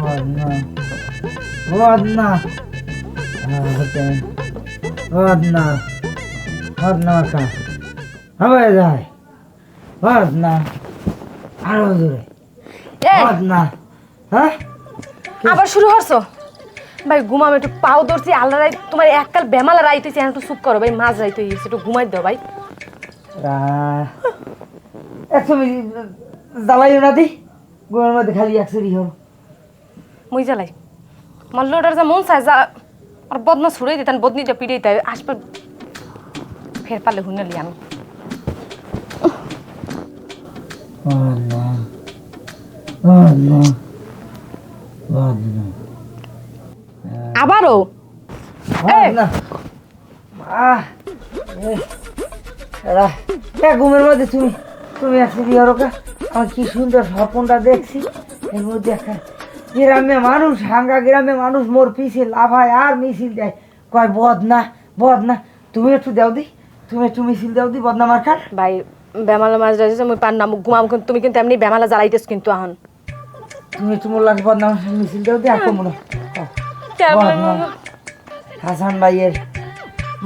Ладно. Ладно. Ладно. Ладно, Мака. Давай, давай. Ладно. আরো জোরে। এই ладно. হ্যাঁ? আবার শুরু করছো ভাই ঘুমাম একটু পাও ধরছি আল্লাহ রাই তোমার এককাল বেমালা রাইতেছি একটু চুপ করো ভাই মাছ রাইতে গেছে একটু ঘুমাই দাও ভাই একশো জ্বালাইও না দি গোয়ার মধ্যে খালি একশো হল মুই জ্বালাই মাল্লোটার যা মন চায় যা আর বদনা ছুড়ে দিতেন বদনিটা পিড়ে দিতে আসবে ফের পারলে হুনালি আমি আবারও ঘুমের মধ্যে তুমি তুমি একশো দিয়ে ওকে আমার কি সুন্দর স্বপ্নটা দেখছি এর মধ্যে একটা গ্রামে মানুষ হাঙ্গা গ্রামে মানুষ মোর পিছিয়ে লাফায় আর মিছিল দেয় কয় বদনা বদনা তুমি একটু দাও দি তুমি একটু মিছিল দাও দি বদনা মার্কার ভাই বেমালা মাছ রাইতেছে মুই পার নাম ঘুমাম তুমি কিন্তু এমনি বেমালা জ্বালাইতেছ কিন্তু আহন তুমি একটু মোর লাগে বদনা মিছিল দাও দি আর কমলো হাসান ভাইয়ের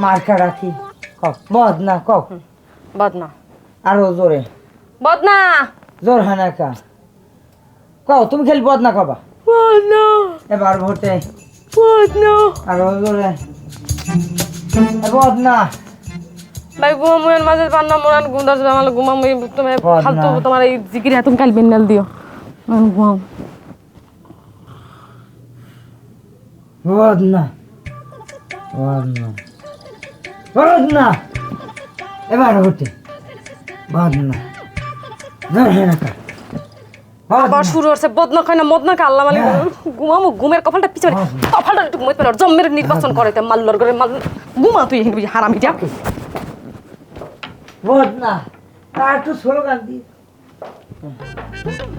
মার্কা রাখি বদনা ক বদনা আরো জোরে বদনা জোর হয় না কা কও তুমি খালি বদনা কবা বদনা এবার ভোটে বদনা আরো জোরে বদনা ভাই ঘুমামুয়ের মাঝে পান্না মোরান গুন্দার বেমালা ঘুমাম তুমি ফালতু তোমার এই জিকির হাতুম কাল বেন্নাল দিও ঘুমাম বদনা বদনা বদনা এবার ভোটে বদনা জোর হয় না কা আবার শুরু হচ্ছে বদনা খায় না মদনা খা আল্লাহ মালিক ঘুমামু ঘুমের কপালটা পিছনে কপালটা একটু ঘুমাইতে পারো জম্মের নির্বাচন করাইতে মাল্লর করে মাল ঘুমা তুই এখানে হারামি যা বদনা আর একটু স্লোগান দিয়ে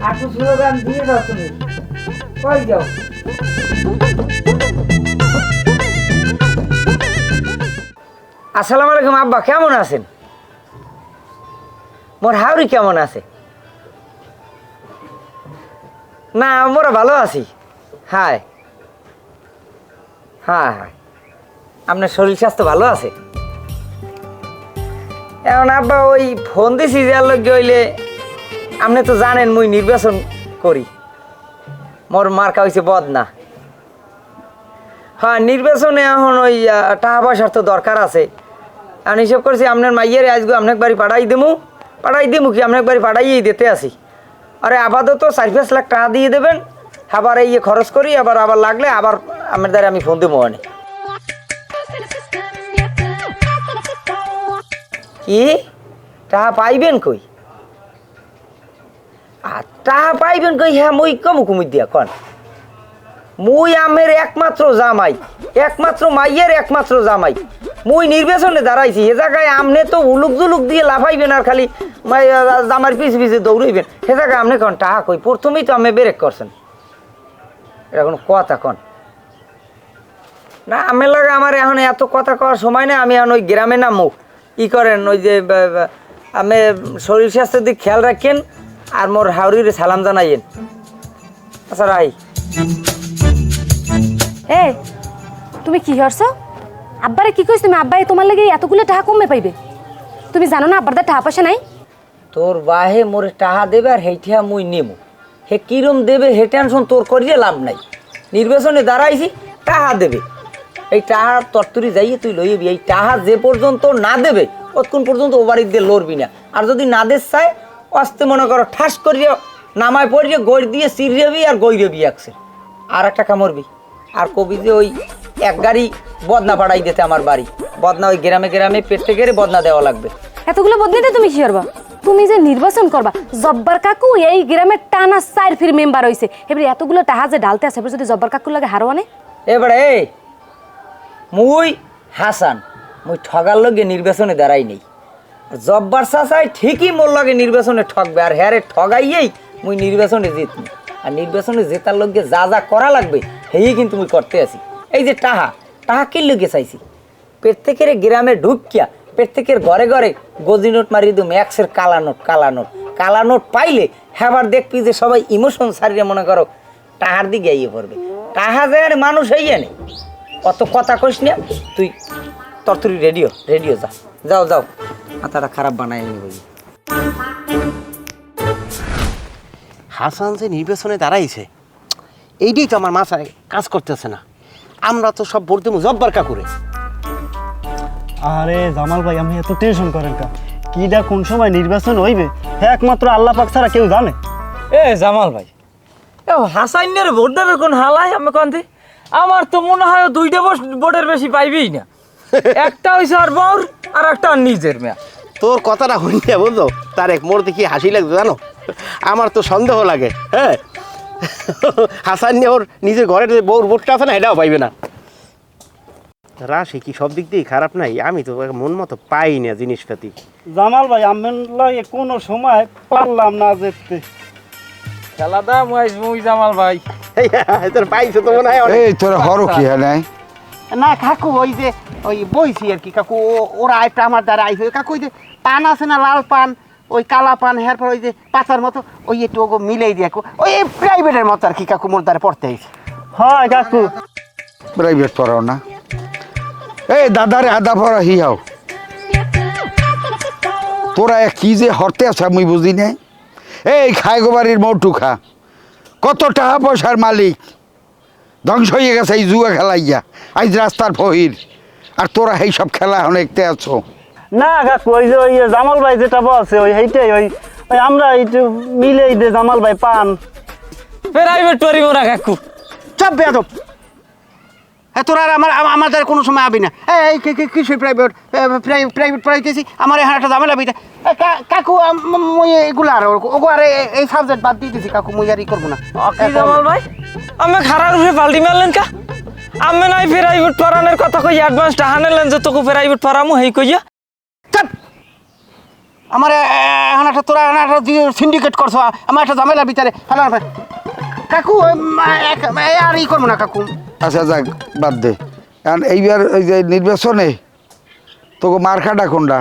আর একটু স্লোগান দিয়ে দাও তুমি কই যাও আসসালামু আলাইকুম আব্বা কেমন আছেন মোর হাওরি কেমন আছে না মোরা ভালো আছি হায় হ্যাঁ হ্যাঁ আপনার শরীর স্বাস্থ্য ভালো আছে এখন আব্বা ওই ফোন দিছি যার লোক হইলে আপনি তো জানেন মুই নির্বাচন করি মোর মার্কা হয়েছে বদনা হ্যাঁ নির্বাচনে এখন ওই টাকা পয়সার তো দরকার আছে আমি হিসেব করছি আপনার মাইয়ের আজকে আপনার বাড়ি পাঠাই দিমু কি আপনার বাড়ি পাঠাইয়েই দিতে আসি আরে আপাতত 4-5 লাখ টাকা দিয়ে দেবেন আবার এই খরচ করি আবার আবার লাগলে আবার আপনার দ্বারা আমি ফোন দেবো অনেক কি টাকা পাইবেন কই আর টাকা পাইবেন কই হ্যাঁ মুই কুমুই দিয়া কন মুই আমের একমাত্র জামাই একমাত্র মাইয়ের একমাত্র জামাই মুই নির্বাচনে দাঁড়াইছি এ জায়গায় আমনে তো উলুক জুলুক দিয়ে লাফাইবেন আর খালি জামার পিছে পিছে দৌড়াইবেন সে জায়গায় আপনি কন টাকা কই প্রথমেই তো আমি ব্রেক করছেন এটা কোনো কথা কন না আমের লাগে আমার এখন এত কথা কওয়ার সময় না আমি এখন ওই গ্রামে নামুক ই করেন ওই যে আমি শরীর স্বাস্থ্যের দিক খেয়াল রাখেন আর মোর হাওড়ির সালাম জানাইয়েন আচ্ছা রাই এ তুমি কি করছো আব্বারে কি কইছ তুমি আব্বাই তোমার লাগি এতগুলো টাকা কমে পাইবে তুমি জানো না আব্বার দা টাকা পয়সা নাই তোর বাহে মোরে টাকা দেবে আর হেইটা মুই নেমু হে কিরম দেবে হে টেনশন তোর করিয়ে লাভ নাই নির্বাচনে দাঁড়াইছি টাকা দেবে এই টাহার তরতুরি যাইয়ে তুই লইবি এই টাহা যে পর্যন্ত না দেবে ততক্ষণ পর্যন্ত ও বাড়ির দিয়ে লড়বি না আর যদি না দেশ চায় অস্তে মনে করো ঠাস করিয়ে নামায় পড়িয়ে গড় দিয়ে চিরিয়েবি আর গৈরবি একসে আর একটা কামড়বি আর কবি যে ওই এক গাড়ি বদনা পাঠাই দিতে আমার বাড়ি বদনা ওই গ্রামে গ্রামে পেটে গেড়ে বদনা দেওয়া লাগবে এতগুলো বদনিতে তুমি কি করবা তুমি যে নির্বাচন করবা জব্বার কাকু এই গ্রামের টানা 4 ফির মেম্বার হইছে এবারে এতগুলো টাকা যে ডালতে আছে এবারে যদি জব্বার কাকুর লাগে হারওয়ানে এবারে মুই হাসান মুই ঠগার লগে নির্বাচনে দাঁড়াই নেই জব্বার চাচাই ঠিকই মোর লগে নির্বাচনে ঠকবে আর হ্যারে ঠগাইয়েই মুই নির্বাচনে জিতবো আর নির্বাচনে জেতার লগে যা যা করা লাগবে সেই কিন্তু মুই করতে আসি এই যে টাহা কি লগে চাইছি প্রত্যেকের গ্রামে ঢুকিয়া প্রত্যেকের ঘরে ঘরে গজি নোট মারিয়ে দিম একশের কালা নোট কালা নোট পাইলে হ্যাঁ দেখবি যে সবাই ইমোশন সারিয়ে মনে করো টাহার দিকে ইয়ে পড়বে টাহা যায় মানুষ হইয়া নেই অত কথা কইস না তুই তরতরি রেডিও যা যাও যাও মাথাটা খারাপ বানাই নি বলি হাসান যে নির্বাচনে দাঁড়াইছে এইটাই তো আমার মাথায় কাজ করতেছে না। আমরা তো সব ভোট দেবো জব্বার কাকুরে। আরে জামাল ভাই আপনি এত টেনশন করেন কা কিটা কোন সময় নির্বাচন হইবে হ্যাঁ একমাত্র আল্লাহ পাক ছাড়া কেউ জানে। এ জামাল ভাই এ হাসাইনের ভোট দেবে কোন হালাই আমি কন্তি আমার তো মনে হয় দুইটা ভোটের বেশি পাইবেই না একটা হইছে আর বউর আর একটা আর নিজের মেয়া তোর কথাটা শুনিয়া বলতো তার এক মোড় দেখি হাসি লাগতো জানো, আমার তো সন্দেহ লাগে। হ্যাঁ হাসান নিয়ে ওর নিজের ঘরের যে বউর ভোটটা আছে না এটাও পাইবে না। রাশি কি সব দিক দিয়ে খারাপ নাই, আমি তো মন মতো পাই না জিনিসপাতি। জামাল ভাই আমেন লাগে কোনো সময় পারলাম না যেতে। খেলাটা মুই জামাল ভাই তোর পাইছো তো মনে হয় অনেক। এই তোরা হরো কি হ্যাঁ নাই না কাকু ওই যে ওই বইছি আর কি কাকু ওরা একটা আমার দ্বারা আইছে কাকু ওই যে পান আছে না লাল পান ওই কালা পান হেয়ার পর ওই যে পাতার মতো ওই একটু ওগো মিলাই দিয়ে ওই প্রাইভেটের মতো আর কি কাকু মোর দ্বারা পড়তে আইছে। হয় কাকু প্রাইভেট পড়াও না এই দাদারে আদা পড়া হিয়াও তোরা কি যে হরতে আছে আমি বুঝি নাই। এই খাইগো বাড়ির মৌটু খা কত টাকা পয়সার মালিক ধ্বংস হয়ে গেছে এই জুয়া খেলাইয়া আজ রাস্তার ফহির আর তোরা এই সব খেলা অনেকতে আছো। না কাকু ওই যে ওই জামাল ভাই যেটা বলছে ওই সেইটাই ওই ওই আমরা একটু মিলেই দে জামাল ভাই পান প্রাইভেট পড়িব না কাকু সব বেয়াদব। হ্যাঁ তোরা আর আমার দ্বারা কোনো সময় আবি না। এই কিসের প্রাইভেট প্রাইভেট পড়াইতেছি আমার এখানে একটা ঝামেলা বিটা কাকু মুই এগুলো আর ওগো আর এই সাবজেক্ট বাদ দিতেছি কাকু মুই আর ই করবো না। কি জামাল ভাই আমি খারাপ রূপে পাল্টি মারলেন কা আমি নাই প্রাইভেট পড়ানোর কথা কই অ্যাডভান্স টাকা নিলেন যে তোকে প্রাইভেট পড়ামু হেই কইয়া চাপ আমার এখন একটা তোরা একটা সিন্ডিকেট করছো আমার একটা ঝামেলা ভিতরে হ্যালো কাকু আর ই করবো না কাকু। আচ্ছা যাক বাদ দে কারণ এইবার ওই যে নির্বাচনে তোকে মার্কাটা কোনটা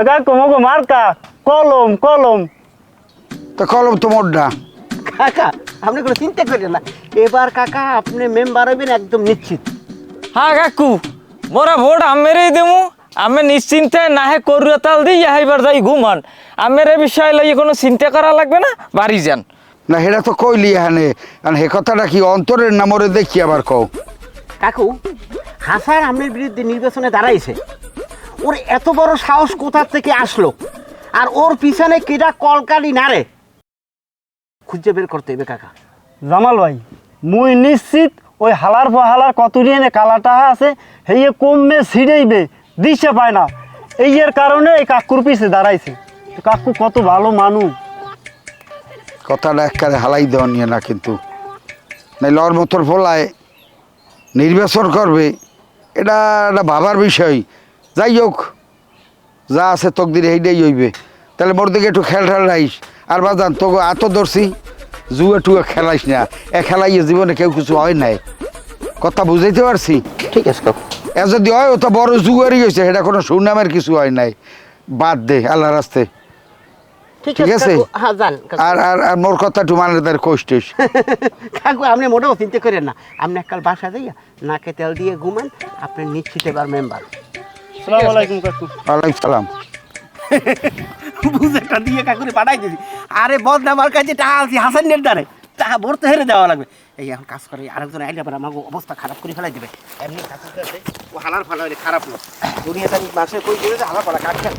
কাকু মগো মার্কা কলম কলম তা কলম তো মোটটা কাকা আপনি কোনো চিন্তা করেন না এবার কাকা আপনি মেম্বার হইবেন একদম নিশ্চিত। হ্যাঁ কাকু মোরা ভোট আমেরই দেবো আমি নিশ্চিন্তে নাহে করিয়া তাল দিই এবার যাই ঘুমান আমের এই বিষয় লইয়ে কোনো চিন্তা করা লাগবে না বাড়ি যান। না সেটা তো কইলি হানে কারণ হে কথাটা কি অন্তরের নামরে দেখি আবার কও। কাকু হাসান আমের বিরুদ্ধে নির্বাচনে দাঁড়াইছে ওর এত বড় সাহস কোথা থেকে আসলো আর ওর পিছনে কেডা কলকালি নারে খুঁজে বের করতে হবে কাকা। জামাল ভাই মুই নিশ্চিত ওই হালার হালার কতরি এনে কালাটা আছে হেয়ে কমবে ছিঁড়েইবে দিশে পায় না এই এর কারণে এই কাকুর পিছে দাঁড়াইছে। কাকু কত ভালো মানুষ কথাটা একবারে হালাই দেওয়া নিয়ে না কিন্তু নাইলে ওর মতোর ফলায় নির্বাচন করবে এটা একটা ভাবার বিষয়। যাই হোক যা আছে তকদির এইটাই হইবে তাহলে মোর দিকে একটু খেল রাইস আর বাজান তোকে এত ধরছি জুয়া টুয়া খেলাইস না এ খেলাইয়ে জীবনে কেউ কিছু হয় নাই কথা বুঝাইতে পারছি। ঠিক আছে কাকু এ যদি হয় ও তো বড় জুয়ারই হয়েছে সেটা কোনো সুনামের কিছু হয় নাই বাদ দে আল্লাহ রাস্তে ঠিক আছে। কাকু, হ্যাঁ যান কাকু। আর আর আর মোর কথা একটু মানে তার কোষ্টিস কাকু আপনি মোটেও চিন্তা করেন না আপনি এককাল বাসা যাইয়া নাকে তেল দিয়ে ঘুমান আপনি নিশ্চিত এবার মেম্বার। আসসালামু আলাইকুম কাকু। ওয়ালাইকুম সালাম। বুঝেটা দিয়ে কাকুরে পাঠাই দিছি আরে বদনা আমার কাছে টাকা আছে হাসানের দ্বারে টাকা ভরতে হেরে দেওয়া লাগবে। এই এখন কাজ করে আরেকজন আইলে আবার আমাকে অবস্থা খারাপ করে ফেলাই দেবে এমনি কাকুর কাছে ও হালার ফালা হলে খারাপ না দুনিয়াতে আমি মাসে কই দিয়ে হালার ফালা কাটছেন।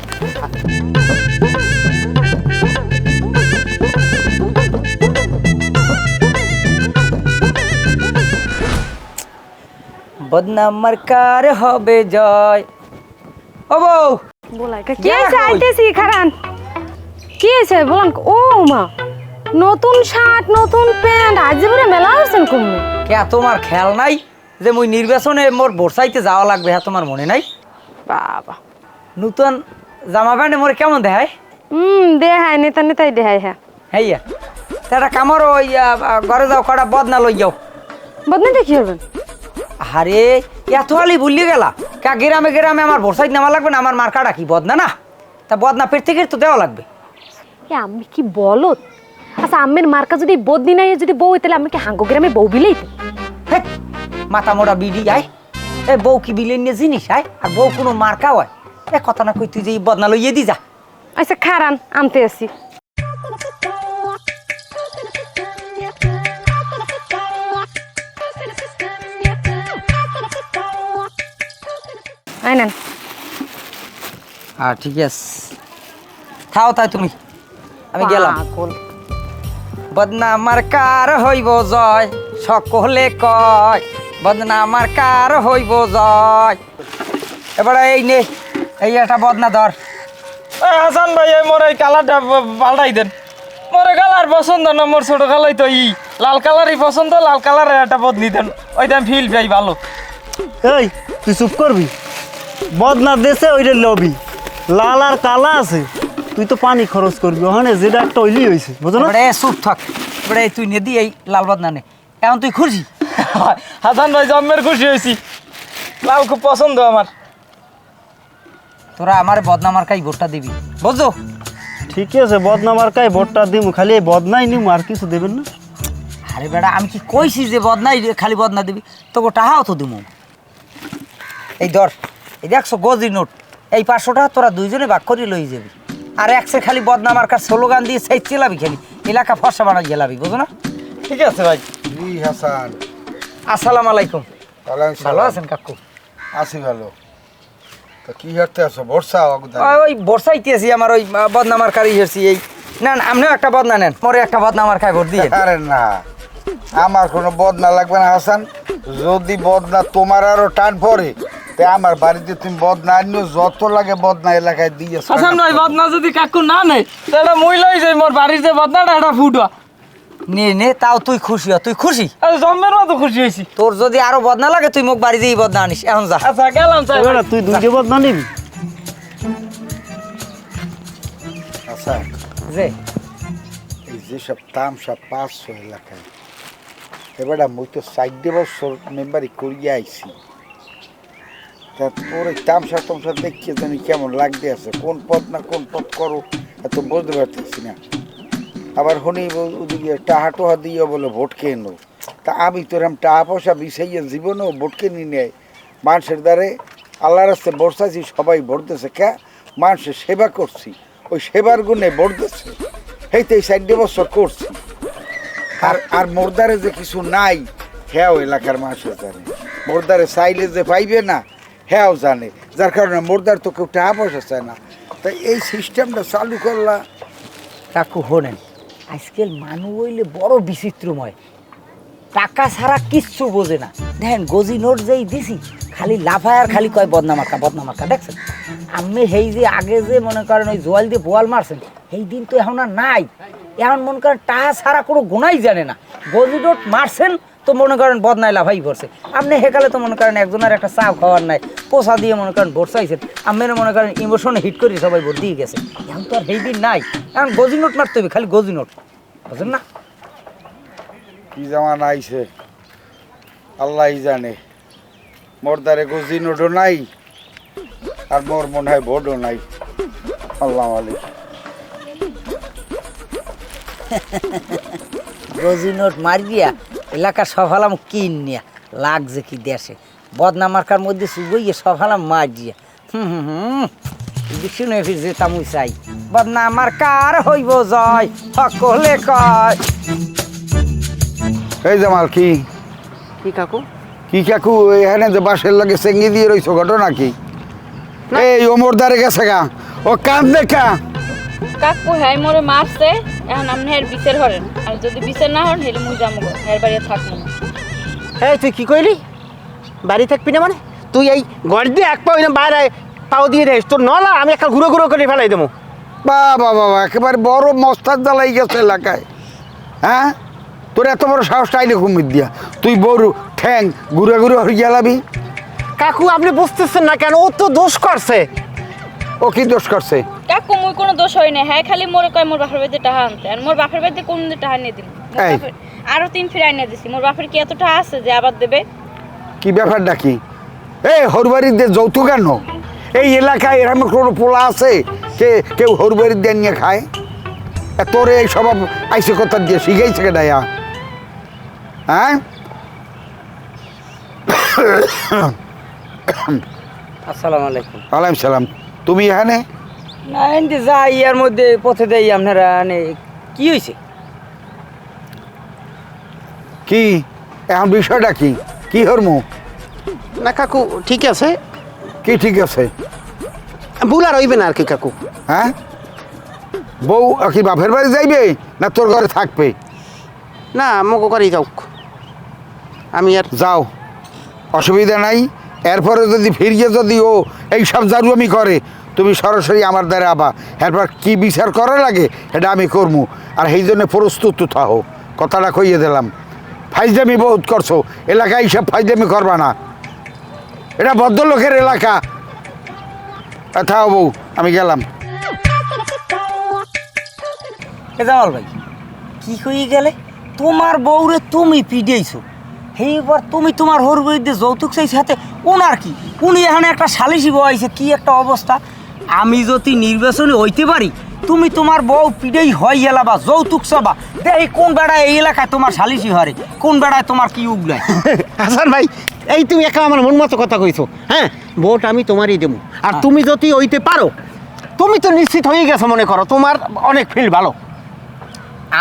বদনাম মার্কার হবে জয় ও বউ বলাই কি আছে আইতেছি খারান কি আছে বলুন ও মা নতুন শার্ট নতুন প্যান্ট আজ বলে মেলা হচ্ছেন কমে কে তোমার খেয়াল নাই যে মুই নির্বাচনে মোর ভোরসাইতে যাওয়া লাগবে হ্যাঁ তোমার মনে নাই বাবা নতুন জামা প্যান্টে মোর কেমন দেখায় দেহাই নেতা নেতাই দেহাই হ্যাঁ হ্যাঁ তারা কামারও ওই ঘরে যাও কটা বদনা লই যাও বদনাতে কি হবেন আরে এত আলি ভুলিয়ে গেলা কা গ্রামে গ্রামে আমার ভোরসাইতে নেওয়া লাগবে না আমার মার্কাটা কি বদনা না তা বদনা পেট থেকে তো দেওয়া লাগবে আমি কি বলো আচ্ছা আম্মের মার্কা যদি বদনি নাই যদি বউ তাহলে আমি কি হাঙ্গো গ্রামে বউ বিলেই হেৎ, মাথা মোড়া বিড়ি আয় এ বউ কি বিলেন নিয়ে জিনিস আয় আর বউ কোনো মার্কা হয় এ কথা না কই তুই যে এই বদনা লইয়ে দি যা আচ্ছা খারান আনতে আসি আইনেন হ্যাঁ ঠিক আছে থাও তাই তুমি আমি গেলাম পাগল। বদনামার কার হইব জয় সকলে কয় বদনামার কার হইব জয় এবারে এই নে এই একটা বদনা ধর এই হাসান ভাই এই মোর এই কালারটা পাল্টাই দেন মোর এই কালার পছন্দ না মোর ছোট কালাই তো লাল কালারই পছন্দ লাল কালারের একটা বদলি দেন ওইটা ফিল পাই ভালো এই তুই চুপ করবি বদনা দেশে ওইটা লবি লাল আর কালা আছে তুই তো পানি খরচ করবি ওখানে যেটা একটা ওইলি হয়েছে বুঝো না এবারে চুপ থাক এবারে তুই নে দি এই লাল বদনা নে এখন তুই খুশি হাসান ভাই জন্মের খুশি হয়েছি লাল খুব পছন্দ আমার তোরা আমার বদনামার কাই ভোটটা দিবি বুঝছো ঠিক আছে বদনা মার্কায় ভোটটা দিব খালি এই বদনাই নিম আর কিছু দেবেন না আরে বেটা আমি কি কইছি যে বদনাই খালি বদনা দিবি তোকে টাহাও তো দিমু এই ধর এই দেখছো গজি নোট এই 500 টাকা তোরা দুইজনে ভাগ করে লই যাবি আর একসে খালি বদনা মার্কার স্লোগান দিয়ে সেই চেলাবি খালি এলাকা ফসা বানাই গেলাবি বুঝো না ঠিক আছে ভাই জি হাসান আসসালামু আলাইকুম ভালো আছেন কাকু আছি ভালো তো কি করতে আছো বর্ষা ওই বর্ষাইতেছি আমার ওই বদনা মার্কারই হেরছি এই না না আপনিও একটা বদনা নেন পরে একটা বদনা মার্কায় ভোট দিয়ে আরে না আমার কোনো বদনা লাগবে না হাসান যদি বদনা তোমার আরো টান পড়ে তে আমার বাড়িতে তুমি বদনা আনিও যত লাগে বদনা এলাকায় দিয়ে হাসান ভাই বদনা যদি কাকু না নেই তাহলে মুই লই যাই মোর বাড়ির যে বদনাটা এটা ফুটুয়া নে নে তাও তুই খুশি হ তুই খুশি জন্মের মতো খুশি হয়েছি তোর যদি আরো বদনা লাগে তুই মোক বাড়ি দিয়ে বদনা আনিস এখন যা আচ্ছা গেলাম স্যার এবার তুই দুইটা বদনা নিবি হাসান যে এই যেসব তামসা 500 এলাকায় এবারে মুই তো 60 বছর মেম্বারি করিয়া আইছি তা তোর এই তামসা দেখিয়ে জানি কেমন লাগতে আছে কোন পদ না কোন পদ করো এত বুঝতে পারতেছি না আবার হনি ওদিকে টাহা টোহা দিয়ে বলে ভোট খেয়ে নো তা আমি তোর আমি টাহা পয়সা বিষাইয়া জীবনেও ভোট কিনে নেয় মানুষের দ্বারে আল্লাহ রাস্তায় বর্ষাছি সবাই ভোট দিচ্ছে কে মানুষের সেবা করছি ওই সেবার গুণে ভোট দিচ্ছে এইতে 60 বছর করছি আর মোরদারে যে কিছু নাই হ্যাঁ এলাকার মানুষের জানে মোরদারে চাইলে যে পাইবে না হ্যাঁ জানে যার কারণে মোরদার তো কেউ টাকা পয়সা চায় না তাই এই সিস্টেমটা চালু করলা কাকু হোনেন আজকাল মানুষ হইলে বড় বিচিত্রময় টাকা ছাড়া কিচ্ছু বোঝে না দেখেন গজি নোট যেই দিছি খালি লাফায় আর খালি কয় বদনামার্কা দেখছেন আমি সেই যে আগে যে মনে করেন ওই জোয়াল দিয়ে বোয়াল মারছেন সেই দিন তো এখন আর নাই এখন মনে করেন টাকা ছাড়া কোনো গুণাই জানে না গজি নোট মারছেন তো মনে করেন বদনায় লাফাই পড়ছে আপনি হেকালে তো মনে করেন একজনের একটা চা খাওয়ার নাই পোষা দিয়ে মনে করেন ভোট চাইছেন আপনারা মনে করেন ইমোশনে হিট করে সবাই ভোট দিয়ে গেছে এখন তো আর সেই দিন নাই এখন গজি নোট মারতে হবে খালি গজি নোট বুঝলেন না কি জামান আইছে আল্লাহই জানে মোরদারে গজি নোটও নাই আর মোর মনে হয় ভোটও নাই আল্লাহ মালিক গজি নোট মারিয়া এলাকার সফালাম কিন নিয়া লাগছে কি দেশে বদনামার্কার মধ্যে সুগইয়ে সফালাম মারিয়া শুনে ফির যেতাম চাই বদনামার্কার হইব জয় সকলে কয় এই জামাল কি কাকু কাকু এখানে যে বাসের লাগে চেঙ্গি দিয়ে রইছো ঘটনা কি এই ওমর দারে গেছে গা ও কান দেখা কাকু হ্যাঁ মোরে মারছে এখন আপনি হের বিচার হরেন আর যদি বিচার না হন হেলে মুই যাবো হের বাড়ি থাকবো না এই তুই কি কইলি বাড়ি থাকবি না মানে তুই এই ঘর দিয়ে এক পাও বাইরে পাও দিয়ে দেস তোর নলা আমি একটা ঘুরো ঘুরো করে ফেলাই দেবো বাবা বাবা একেবারে বড় মস্তাদ জ্বালাই গেছে এলাকায় হ্যাঁ তোর এত বড় সাহস টাইলে কুমির দিয়া তুই বড় ঠ্যাং ঘুরে ঘুরে হয়ে গেলাবি কাকু আপনি বুঝতেছেন না কেন ও তো দোষ করছে ও কি দোষ করছে কাকু মুই কোনো দোষ হয় না হ্যাঁ খালি মোরে কয় মোর বাপের বাড়িতে টাকা আনতে আর মোর বাপের বাড়িতে কোন টাকা নিয়ে দিন এই। আরো 3 ফিরাই নিয়ে দিছি মোর বাপের কি এত টাকা আছে যে আবার দেবে কি ব্যাপারটা কি এই হরবাড়ির দিয়ে যৌতুক কেন এই এলাকায় এরকম কোনো পোলা আছে কেউ হরবাড়ির দিয়ে নিয়ে খায় তোরে এই স্বভাব আইসে কথা দিয়ে শিখাইছে কে ডাইয়া? হ্যাঁ আসসালামু আলাইকুম। ওয়ালাইকুম সালাম। তুমি এখানে? না এনতে যাই ইয়ার মধ্যে পথে দেই আপনারা কি হয়েছে? কি এখন বিষয়টা কি? কি হরমু? না কাকু ঠিক আছে, কি ঠিক আছে? ভুল আর হইবে না আর কি কাকু। হ্যাঁ বউ কি বাপের বাড়ি যাইবে না তোর ঘরে থাকবে? না মগো করেই যাও, আমি আর যাও, অসুবিধা নাই। এরপরে যদি ফিরিয়ে যদি ও এই সব জারুয়ামি করে, তুমি সরাসরি আমার দ্বারা আবা, এরপর কি বিচার করা লাগে এটা আমি করবো। আর সেই জন্য প্রস্তুত থাকো, কথাটা কইয়ে দিলাম। ফাইজদামি বহুত করছো, এলাকায় এইসব ফাইজদামি করবা না, এটা ভদ্রলোকের এলাকা। থাও বউ, আমি গেলাম। এ জামাল ভাই কি হয়ে গেলে? তোমার বউরে তুমি পিডিয়েছো, এইবার তুমি তোমার হর বিরুদ্ধে যৌতুক চাইছে হাতে, ওনার কি? উনি এখানে একটা সালিশি বউ আইছে, কি একটা অবস্থা! আমি যদি নির্বাচনে হইতে পারি, তুমি তোমার বউ পিডেই হয় গেলা বা যৌতুক চাবা, দেখি কোন বেড়ায় এই এলাকায় তোমার সালিশি হরে, কোন বেড়ায় তোমার কি উগলায়। হাসান ভাই, এই তুমি একা আমার মন মতো কথা কইছো। হ্যাঁ, ভোট আমি তোমারই দেবো, আর তুমি যদি হইতে পারো, তুমি তো নিশ্চিত হয়ে গেছো, মনে করো তোমার অনেক ফিল্ড ভালো।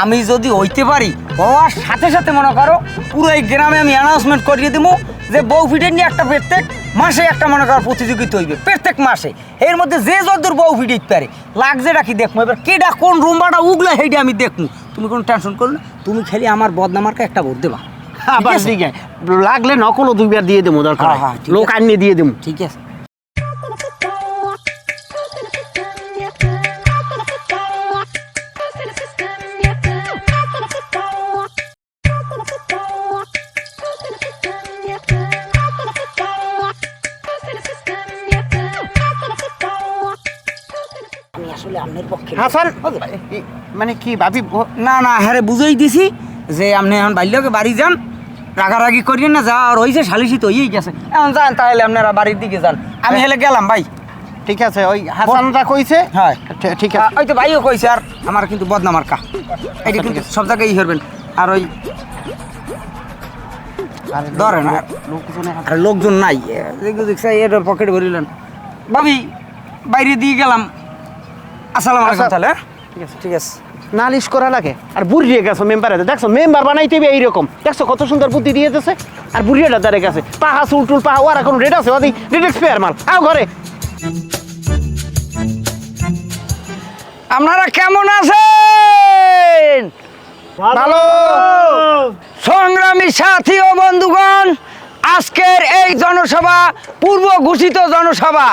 আমি যদি হইতে পারি, হওয়ার সাথে সাথে মনে করো পুরো এই গ্রামে আমি অ্যানাউন্সমেন্ট করিয়ে দেবো যে বউ ফিডের নিয়ে একটা প্রত্যেক মাসে একটা মনে করো প্রতিযোগিতা হইবে, প্রত্যেক মাসে। এর মধ্যে যে যদ্দূর বউ ফিডিতে পারে লাগছে রাখি দেখবো, এবার কেডা কোন রুমবাটা উগলে সেইটা আমি দেখবো। তুমি কোনো টেনশন করো না, তুমি খালি আমার বদনামারকে একটা ভোট দেবা। আবার আছে? ঠিক আছে, লাগলে নকলও দুইবার দিয়ে দেবো, দরকার হ্যাঁ, হ্যাঁ, ঠিক লোক আছে। আনিয়ে দিয়ে দেবো। ঠিক আছে। আমি আসলে আপনার পক্ষে না। হাসান মানে কি ভাবি? না না, হ্যাঁ বুঝেই দিছি যে আপনি এখন বাল্যকে বাড়ি যান, রাগারাগি করিয়েন না, যা আর হয়েছে সালিশি তো হয়েই গেছে, এখন যান তাহলে আপনারা বাড়ির দিকে যান, আমি হেলে গেলাম ভাই। ঠিক আছে, ওই হাসানটা কইছে। হ্যাঁ ঠিক আছে। ওই তো ভাইও কইছে, আর আমার কিন্তু বদনামার কা এটা কিন্তু সব জায়গায় করবেন। আর ওই ধরেন আর লোকজন নাই, দেখছে এর পকেটে ভরিলেন ভাবি, বাইরে দিয়ে গেলাম। আসসালামু আলাইকুম আচ্ছা। তাহলে। ঠিক আছে ঠিক আছে। নালিশ করা লাগে আর বুড়িয়ে গেছো মেম্বারে, দেখছো মেম্বার বানাইতে হবে এইরকম, দেখছো কত সুন্দর বুদ্ধি দিয়ে দিতেছে। আর বুড়িয়াটা দাঁড়ে গেছে, পাহা চুলটুল পাহা, ওর এখন রেড আছে, ওদি রেড এক্সপায়ার মাল। আও ঘরে। আপনারা কেমন আছেন? ভালো। সংগ্রামী সাথী ও বন্ধুগণ, আজকের এই জনসভা পূর্ব ঘোষিত জনসভা,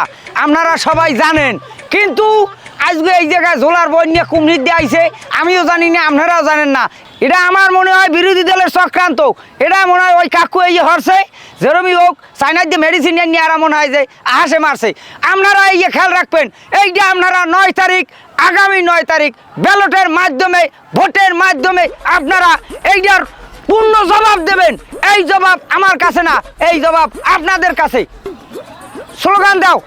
আপনারা সবাই জানেন, কিন্তু আজকে এই জায়গায় জোলার বন্যা কুমড়ি দিয়ে আইছে, আমিও জানি না, আপনারাও জানেন না। এটা আমার মনে হয় বিরোধী দলের চক্রান্ত। এটা মনে হয় ওই কাকু এই হরছে, যেরমই হোক চাইনার যে মেডিসিন নিয়ে আর মনে হয় যে আহাসে মারছে। আপনারা এই খেয়াল রাখবেন, এইটা আপনারা 9 তারিখ, আগামী 9 তারিখ ব্যালটের মাধ্যমে, ভোটের মাধ্যমে আপনারা এইটার পূর্ণ জবাব দেবেন। এই জবাব আমার কাছে না, এই জবাব আপনাদের কাছে। স্লোগান দাও,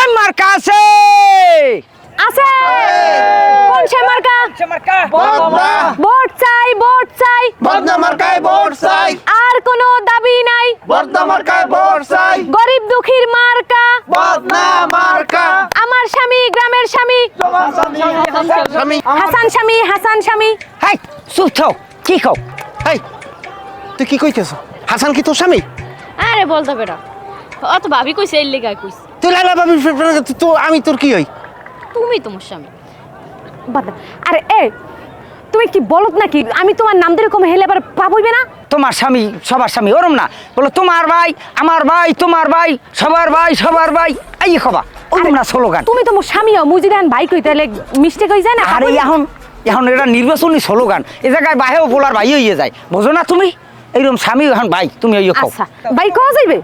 আমার কাছে আছে কোন সে মার্কা? বদনা। ভোট চাই, ভোট চাই, বদনা মার্কায় ভোট চাই, আর কোনো দাবি নাই, বদনা মার্কায় ভোট চাই, গরিব দুঃখীর মার্কা, বদনা মার্কা। আমার স্বামী গ্রামের স্বামী, স্বামী। হাসান স্বামী, হাসান স্বামী। হাই চুপ থাও, কি খাও? এই তুই কি কইতেছ? হাসান কি তোর স্বামী? আরে বলতে বেটা, অত ভাবি কইছে এর লেগা কইছে, তুই লালা ভাবি, তো আমি তোর কি হই? তুমি তোমার স্বামী। বাদ দে। আরে তুমি কি বলত নাকি? আমি তোমার নাম ধরে কম হেলে আবার পাবইবে না? তোমার স্বামী সবার স্বামী ওরম না, বলো তোমার ভাই, আমার ভাই, তোমার ভাই, সবার ভাই, সবার ভাই, এই খবা ওরম না স্লোগান। তুমি তো মোর স্বামী, মুই যদি ভাই কই তাহলে মিস্টেক হয়ে যায় না? আরে এখন এখন এটা নির্বাচনী স্লোগান, এ জায়গায় বাহেও বলার ভাই হইয়ে যায়, বোঝো না তুমি? এইরকম স্বামী এখন ভাই, তুমি ওই খাও। আচ্ছা ভাই কওয়া যাইবে?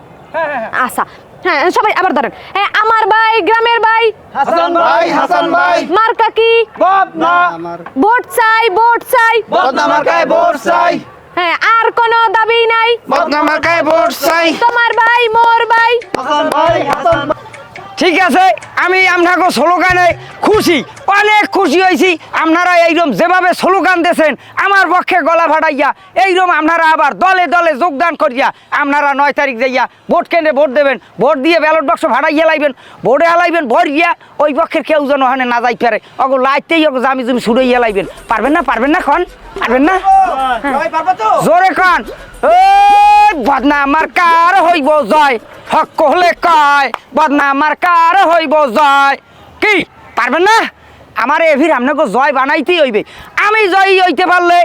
আচ্ছা হ্যাঁ, সবাই আবার ধরেন, আমার ভাই গ্রামের ভাই, হাসান ভাই, হাসান ভাই, মার্কা কি? বদনা। ভোট চাই, ভোট চাই, বদনা মার্কায় ভোট চাই, হ্যাঁ, আর কোনো দাবি নাই, বদনা মার্কায় ভোট চাই। তোমার ভাই মোর ভাই। হাসান ভাই, হাসান ভাই। ঠিক আছে, আমি আপনাকে স্লোগানে খুশি, অনেক খুশি হয়েছি। আপনারা এইরকম যেভাবে স্লোগান দিয়েছেন আমার পক্ষে গলা ফাটাইয়া, এইরকম আপনারা আবার দলে দলে যোগদান করিয়া আপনারা 9 তারিখ যাইয়া ভোট কেন্দ্রে ভোট দেবেন, ভোট দিয়ে ব্যালট বাক্স ভাড়াইয়া লাইবেন, ভোটে হালাইবেন ভরিয়া, ওই পক্ষের কেউ যেন ওখানে না যাই পারে, অগো লাইতেই অগো জামি জমি ছুড়াইয়া লাইবেন। পারবেন না? পারবেন না? খন পারবেন না? জোরে কন। বদনাম আর কার হইব জয়, হক কহলে কয় বদনাম আর কার হইব জয়। কি পারবেন না? আমার এভির আপনাকে জয় বানাইতেই হইবে। আমি জয়ী হইতে পারলে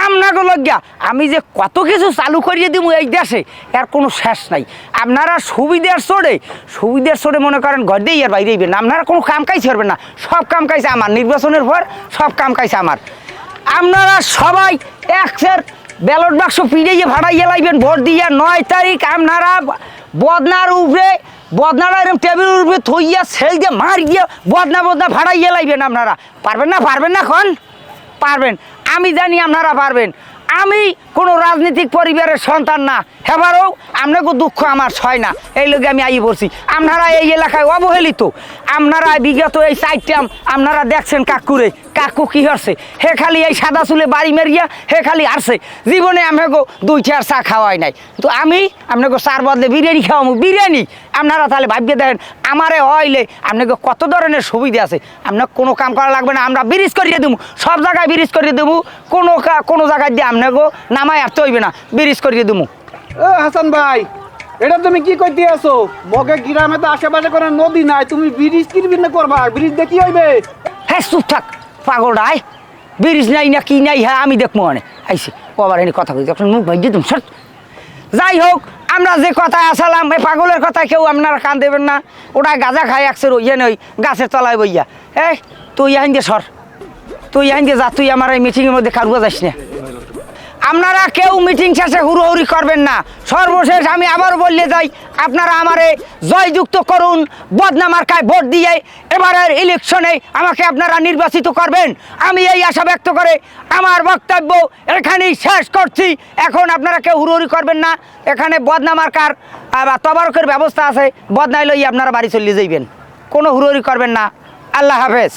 আপনাকে লজ্ঞা আমি যে কত কিছু চালু করিয়ে দিব এই দেশে, এর কোনো শেষ নাই। আপনারা সুবিধার চড়ে মনে করেন ঘর দিয়ে আর বাইরে না, আপনারা কোনো কাম কাজ করবেন না, সব কাম কাজ আমার। নির্বাচনের পর সব কাম কাজ আমার। আপনারা সবাই একসের ব্যালট বাক্স পিড়িয়ে ভাড়াইয়া লাইবেন ভোট দিয়া 9 তারিখ। আপনারা বদনার উপরে বদনারা এরকম টেবিলের উপরে থইয়া সেল দিয়ে মার গিয়ে বদনা ভাড়াইয়া লাইবেন। আপনারা পারবেন না? পারবেন না? খন পারবেন। আমি জানি আপনারা পারবেন। আমি কোনো রাজনৈতিক পরিবারের সন্তান না, হেবারও আপনাকে দুঃখ আমার ছয় না, এই লোকে আমি আই পড়ছি। আপনারা এই এলাকায় অবহেলিত। আপনারা বিগত এই সাইডটাম আপনারা দেখছেন কাকুরে, কাকু কি হচ্ছে, হে খালি এই সাদা চুলে বাড়ি মেরিয়া হে খালি আসছে। জীবনে আমাকে 2 চা খাওয়াই নাই, তো আমি আপনাকে চার বদলে বিরিয়ানি খাওয়াবো। বিরিয়ানি আপনারা তাহলে ভাবিয়ে দেখেন আমারে হইলে আপনাকে কত ধরনের সুবিধা আছে। আপনার কোনো কাম করা লাগবে না, আমরা ব্রিজ করিয়ে দেবো, সব জায়গায় ব্রিজ করিয়ে দেবো। কোনো জায়গায় দিয়ে আপনাকে নামায় আসতে হইবে না, ব্রিজ করিয়ে দেবো। ও হাসান ভাই, এটা তুমি কি কইতে আছো? মগে গ্রামে তো আশেপাশে কোনো নদী নাই, তুমি ব্রিজ কিরবিন করবা? ব্রিজ দেখি হইবে? হ্যাঁ চুপ থাক পাগলটা, আয় ব্রিজ নাই না কি নাই, হ্যাঁ আমি দেখবো মানে আইসি ও আবার এনে কথা কইছি, মুখ ভাই দিতুম সর। যাই হোক, আমরা যে কথায় আসালাম এই পাগলের কথায় কেউ আপনারা কান দেবেন না। ওটা গাঁজা খায় একসে রইয়া নই গাছের তলায় বইয়া। এই তুই ইয়াহিন দিয়ে সর, তুই ইয়াহিন দিয়ে যা, তুই আমার এই মিটিংয়ের মধ্যে কারুয়া যাস না। আপনারা কেউ মিটিং শেষে হুড়োহুড়ি করবেন না। সর্বশেষ আমি আবার বললে যাই, আপনারা আমারে জয়যুক্ত করুন, বদনামার্কায় ভোট দিয়ে এবারের ইলেকশনে আমাকে আপনারা নির্বাচিত করবেন। আমি এই আশা ব্যক্ত করে আমার বক্তব্য এখানেই শেষ করছি। এখন আপনারা কেউ হুড়োহুড়ি করবেন না। এখানে বদনামার্কার তবারকের ব্যবস্থা আছে, বদনাই লই আপনারা বাড়ি চলে যাইবেন, কোনো হুড়োহুড়ি করবেন না। আল্লাহ হাফেজ।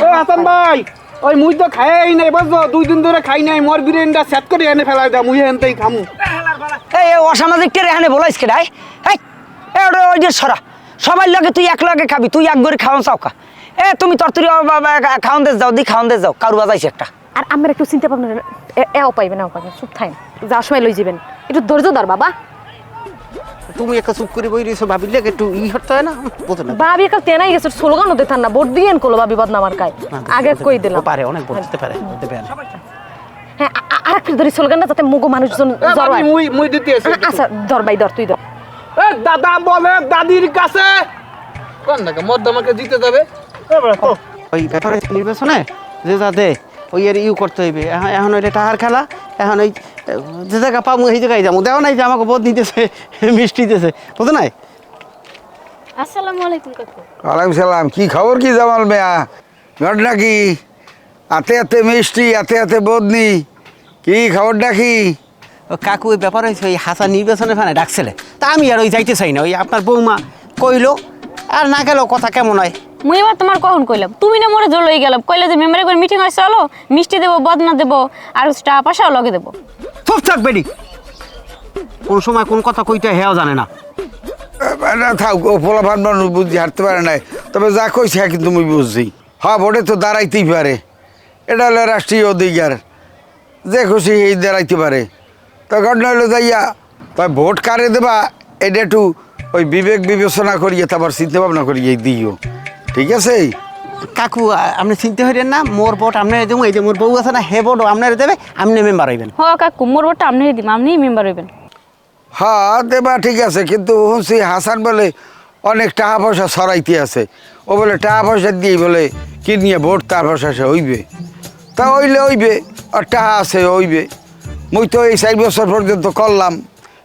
ও হাসান ভাই, ওই মুই তো খাই নাই, বুঝছো? 2 দিন ধরে খাই নাই, মোর বিরিয়ানিটা সেট করে এনে ফেলাই দাও, মুই এনতেই খামু। এই অসামাজিক টেরে এখানে বলাইস কে রাই? ওই যে সরা সবাই লগে তুই এক লগে খাবি, তুই এক গড়ি খাওয়ান চাওকা। তুমি তরতরি খাওয়ান দে যাও, দি খাওয়ান দে যাও, কারু বাজাইছে একটা। আর আমার একটু চিন্তা ভাবনা এও পাইবেন, এও পাইবেন, চুপ থাকেন, যাওয়ার সময় লই যাবেন। একটু ধৈর্য ধর বাবা। তুমি একটা চুপ করে বই রয়েছো, ভাবিলে একটু হতে হয় না? বোঝো না বাবি একটা তেনাই গেছে, স্লোগানও দিতেন না, ভোট দিয়েন করলো বাবি বদনামার কায় আগে কই দিলাম। পারে অনেক বলতে পারে, দেবে না। হ্যাঁ আর একটা ধরি স্লোগানটা যাতে মুগো মানুষজন জড়ায়। মুই দিতে আছি। আচ্ছা ধর ভাই ধর, তুই ধর। এ দাদা বলে দাদির কাছে কোন নাকি মধ্যমাকে জিতে যাবে। ওই ব্যাপারে নির্বাচনে যে যাতে ওই এর করতে হইবে। এখন ওইটা টাকার খেলা, এখন ওই যে জায়গা পাবো সেই জায়গায় যাবো। দেওয়া নাই যে আমাকে বোধ নিতেছে, মিষ্টি দিতেছে, বুঝো নাই? আসসালামু আলাইকুম কাকু। ওয়ালাইকুম সালাম। কি খবর কি জামাল মিয়া? ঘটনা কি? হাতে হাতে মিষ্টি, হাতে হাতে বদনি, কি খবরটা কি? ও কাকু ওই ব্যাপার হয়েছে, ওই হাসান নির্বাচনের ফানে ডাকছিলে, তা আমি আর ওই যাইতে চাই না। ওই আপনার বৌমা কইলো আর না গেল, কথা কেমন হয়? মুই এবার তোমার কখন কইলাম? তুমি না মোরে জল হয়ে গেলাম, কইলে যে মেম্বারে করে মিটিং হয়, চলো মিষ্টি দেবো, বদনা দেবো, আর টাকা পয়সাও লগে দেবো। চুপ থাক বেডি, কোন সময় কোন কথা কইতে হেও জানে না। না থাক, ও পোলা ভান মানুষ বুঝি হারতে পারে নাই, তবে যা কইছে হ্যাঁ কিন্তু তুমি বুঝছি। হ্যাঁ ভোটে তো দাঁড়াইতেই পারে, এটা হলো রাষ্ট্রীয় অধিকার, যে খুশি এই দাঁড়াইতে পারে। তো ঘটনা হলো যাইয়া তাই ভোট কারে দেবা এটা একটু ওই বিবেক বিবেচনা করিয়ে তারপর চিন্তা ভাবনা করিয়ে দিও, ঠিক আছে? কাকু আপনি চিনতে হইলেন না, মোর ভোট আপনার দেবো। এই যে মোর বউ আছে না, হে ভোট আপনার দেবে, আপনি মেম্বার হইবেন। হ কাকু, মোর ভোটটা আপনি দিম, আপনি মেম্বার হইবেন। হ্যাঁ দেবা ঠিক আছে, কিন্তু শুনছি হাসান বলে অনেক টাকা পয়সা সরাইতে আছে। ও বলে টাকা পয়সা দিয়ে বলে কি নিয়ে ভোট তার পয়সা সে হইবে, তা হইলে হইবে, আর টাকা আছে হইবে। মুই তো এই 4 বছর পর্যন্ত করলাম,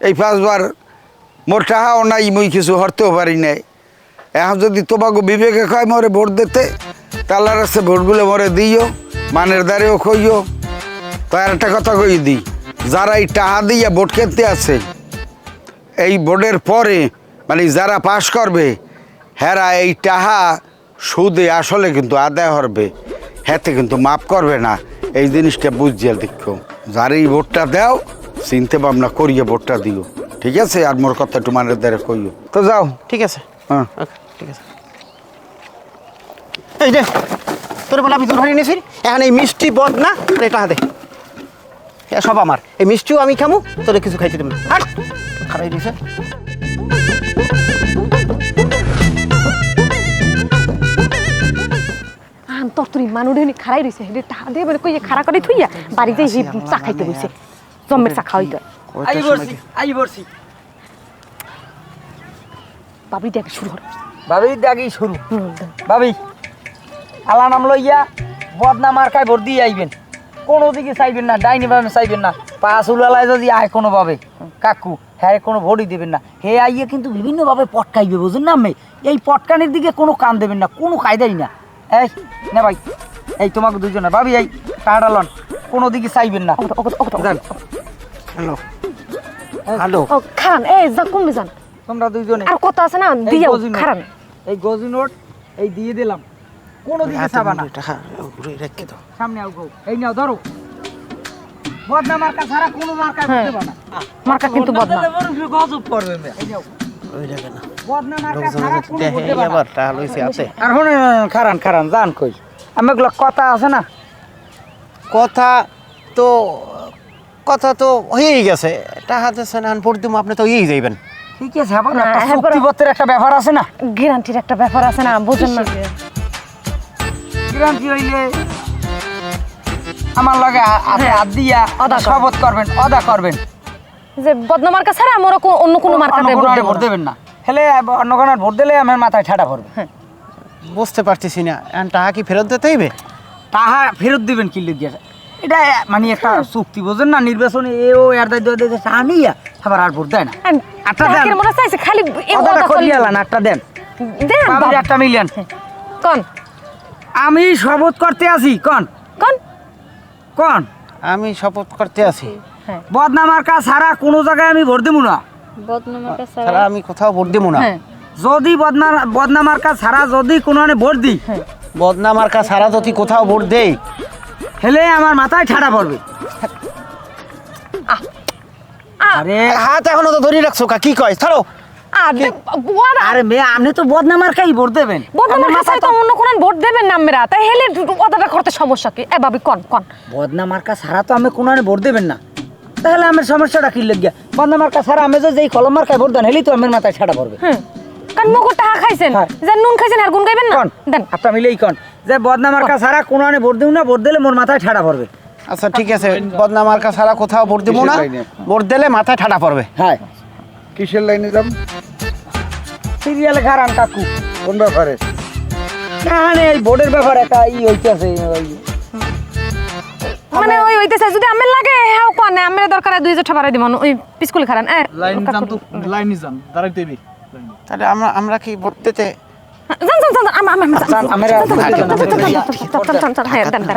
এই 5 বার মোর টাকাও নাই, মুই কিছু হরতেও পারি নাই। এখন যদি তোমাকে বিবেকে কয় মরে ভোট দিতে, তাল্লার আছে ভোটগুলো মরে দিও, মানের দ্বারেও কইও। তো আর একটা কথা কই দিই, যারা এই টাকা দিয়া ভোট খেতে আছে, এই ভোটের পরে মানে যারা পাশ করবে হেরা এই টাহা সুদে আসলে কিন্তু আদায় হবে, হেতে কিন্তু মাফ করবে না। এই জিনিসটা বুঝিয়ে দেখো, যার এই ভোটটা দাও চিন্তা ভাবনা করিয়ে ভোটটা দিও, ঠিক আছে? আর মোর কথা তোমার দ্বারা কইও। তো যাও। ঠিক আছে, হ্যাঁ ওকে, ঠিক আছে। এই যে তোর বলে আমি ধরে নিয়েছি, এখন এই মিষ্টি বদনা আর এটা দে, এ সব আমার। এই মিষ্টিও আমি খামু, তোরে কিছু খাইতে দেব না। হাট খারাই দিছে। আন তোর তুই মানুষ খারাই রইছে হেডে টাকা দিয়ে বলে কই খাড়া করে থুইয়া বাড়িতে চা খাইতে রইছে, জম্মের চা খাওয়াই তো। আই বলছি বাবরি দেখ শুরু হল। ভাবি দেখি শুরু। ভাবি আল্লাহ নাম লইয়া বদনা মার্কায় ভোট দিয়ে আইবেন, কোনো দিকে চাইবেন না, ডাইনি ভাবে চাইবেন না। পাঁচ উলালায় যদি আয় কোনোভাবে কাকু, হ্যাঁ কোনো ভোটই দেবেন না। হে আইয়ে কিন্তু বিভিন্নভাবে পটকাইবে, বুঝুন না? আমি এই পটকানির দিকে কোনো কান দেবেন না, কোনো কায়দাই না। এই না ভাই, এই তোমাকে দুজনে ভাবি এই টাকাটা লন, কোনো দিকে চাইবেন না। যান। হ্যালো হ্যালো, ও খারান এই যা কমবে যান, তোমরা দুইজনে আর কত আছে না এই দিও গজি নোট, খারান। এই গজি নোট এই দিয়ে দিলাম, কোনো দিকে চাবা না। টাকা ঘুরে রেখে দাও। সামনে আও গো, এই নাও ধরো। বদনা মার্কা ছাড়া কোনো মার্কা হ্যাঁ। দেবা না। মার্কা কিন্তু বদনা। গজব পড়বে মে। এই নাও ওই রেখে না, বদনা মার্কা লোকজন ছাড়া কোনো ভোট দেখে দেবা না। আবার টাকা লইছে হাতে। আর হন খারান খারান জান কই আমি এগুলো কথা আছে না, কথা তো হয়েই গেছে, টাকা দিচ্ছেন আন ভোট দিব, আপনি তো ইয়েই যাইবেন। ঠিক আছে আবার না, একটা হ্যাঁ, বড়- চুক্তিপত্রের একটা ব্যাপার আছে না। গ্যারান্টির একটা ব্যাপার আছে না, বুঝেন না? গ্যারান্টি হইলে আমার লাগে হাতে হাত দিয়া অদা করবেন। শপথ করবেন, অদা করবেন, যে বদনা মার্কা ছাড়া আমার অন্য কোনো মার্কাতে অন্য ভোট কোনো দেব ভোট না। দেবেন না। হেলে অন্য কোনো ভোট দিলে আমার মাথায় ঠাডা পড়বে। বুঝতে পারতেছি না, এখন টাকা কি ফেরত দিতে হইবে? তাহা ফেরত দিবেন কি লিখিয়া? এটা মানে একটা চুক্তি, বোঝেন না? নির্বাচনে এও এর দায়িত্ব দিয়েছে আনিয়া আবার আর ভোট দেয় না। আটটা দেন, টাকার মনে চাইছে খালি এই অদাটা ওদা করিয়া করলে- লান, একটা দেন, দেন বাবুর বাবা। একটা মিলিয়ন। কোন আমি শপথ করতে আছি, কন কোন কন আমি শপথ করতে আছি, বদনা মার্কা ছাড়া কোনো জায়গায় আমি ভোট দেবো না। বদনামাটা তারা ছাড়া আমি কোথাও ভোট দিব না। হ্যাঁ যদি বদনা মার্কা ছাড়া যদি কোনো ভোট দিই, বদনা মার্কা ছাড়া যদি কোথাও ভোট দেই, হেলে আমার মাথায় ঠাডা পড়বে। আরে হাত এখনো তো ধরে রাখছো, কি কয় ছাড়ো। আরে মেয়ে, আপনি তো বদনা মার্কাই ভোট দেবেন। বদনা মার্কা ছাড়া তো অন্য কোনো ভোট দেবেন না আমরা, তাই হেলে ওদাটা করতে সমস্যা কি? এ ভাবি কোন কোন বদনা মার্কা ছাড়া তো আমি কোনো ভোট দেবেন না, তাহলে আমার সমস্যাটা কি লাগিয়া? বদনা মার্কা ছাড়া আমি যে যেই কলম মার্কায় ভোট দেন, হেলি তো আমার মাথায় ঠাডা পড়বে। হ্যাঁ কারণ মগর টাকা খাইছেন, হ্যাঁ। যে নুন খাইছেন আর গুণ গাইবেন না কন দেন। আপনার মিলেই কন যে বদনা মার্কা ছাড়া কোনো ভোট দেব না, ভোট দিলে মোর মাথায় ঠাডা পড়বে। আচ্ছা ঠিক আছে, বদনা মার্কা ছাড়া কোথাও ভোট দিব না, কিসের লাইনে? ভোট দিলে মাথায় ঠাডা পড়বে। হ্যাঁ, কিসের লাইনে যাব? সিরিয়ালে খারান কাকু, কোন ব্যাপারে? মানে এই ভোটের ব্যাপার একটা হইতেছে। মানে ওই হইতেছে যদি আমের লাগে হ্যাঁ কোন আমের দরকার 2000 টাকা বাড়াই দিমন ওই পিসকুলি খারান এ লাইন যান তো, লাইনই যান, দাঁড়াইতে হইবে। তাহলে আমরা কি ভোট দিতে? জান জান জান হ্যাঁ দেন দেন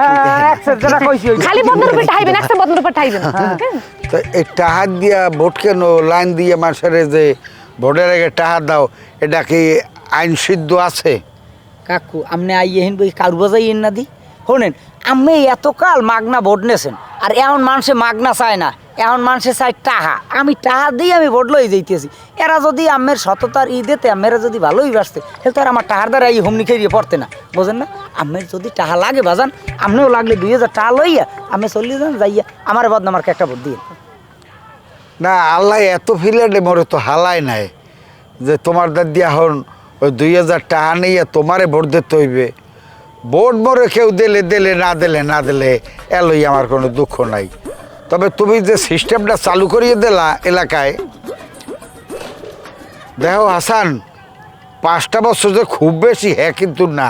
যেটা কইছি ওই খালি বদনার উপর ঠাইবেন, একটা বদনার উপর ঠাইবেন। তো এই টাহা দিয়া ভোট কেন লাইন দিয়ে মানুষের যে ভোটের আগে টাহা দাও, এটা কি আইন সিদ্ধ আছে? কাকু আপনি আইয়েন বই কারু বাজাইয়েন না দি শোনেন, আমি এতকাল মাগনা ভোট নেছেন, আর এখন মানুষে মাগনা চায় না, এখন মানুষে চায় টাহা। আমি টাহা দিয়ে আমি ভোট লই যাইতেছি। এরা যদি আমের সততার ঈদেতে আমেরা যদি ভালোই বাসতে, তাহলে তো আর আমার টাহার দ্বারা এই হুমনি খেয়ে পড়তে না, বোঝেন না? আমের যদি টাহা লাগে বাজান, আপনিও লাগলে 2000 টাকা লইয়া আমি চল্লি যান যাইয়া আমার বদনামার্কে একটা ভোট দিয়ে। না, আল্লাহ এত ফিলেটে মরে তো হালাই নাই যে তোমার দাদ দিয়া হন ওই 2000 টাকা নিয়ে তোমারে ভোট দিতে হইবে। ভোট মরে কেউ দিলে দিলে, না দিলে এলই আমার কোনো দুঃখ নাই। তবে তুমি যে সিস্টেমটা চালু করিয়ে দিলা এলাকায়, দেখো হাসান, 5টা বছর যে খুব বেশি হ্যাঁ কিন্তু না।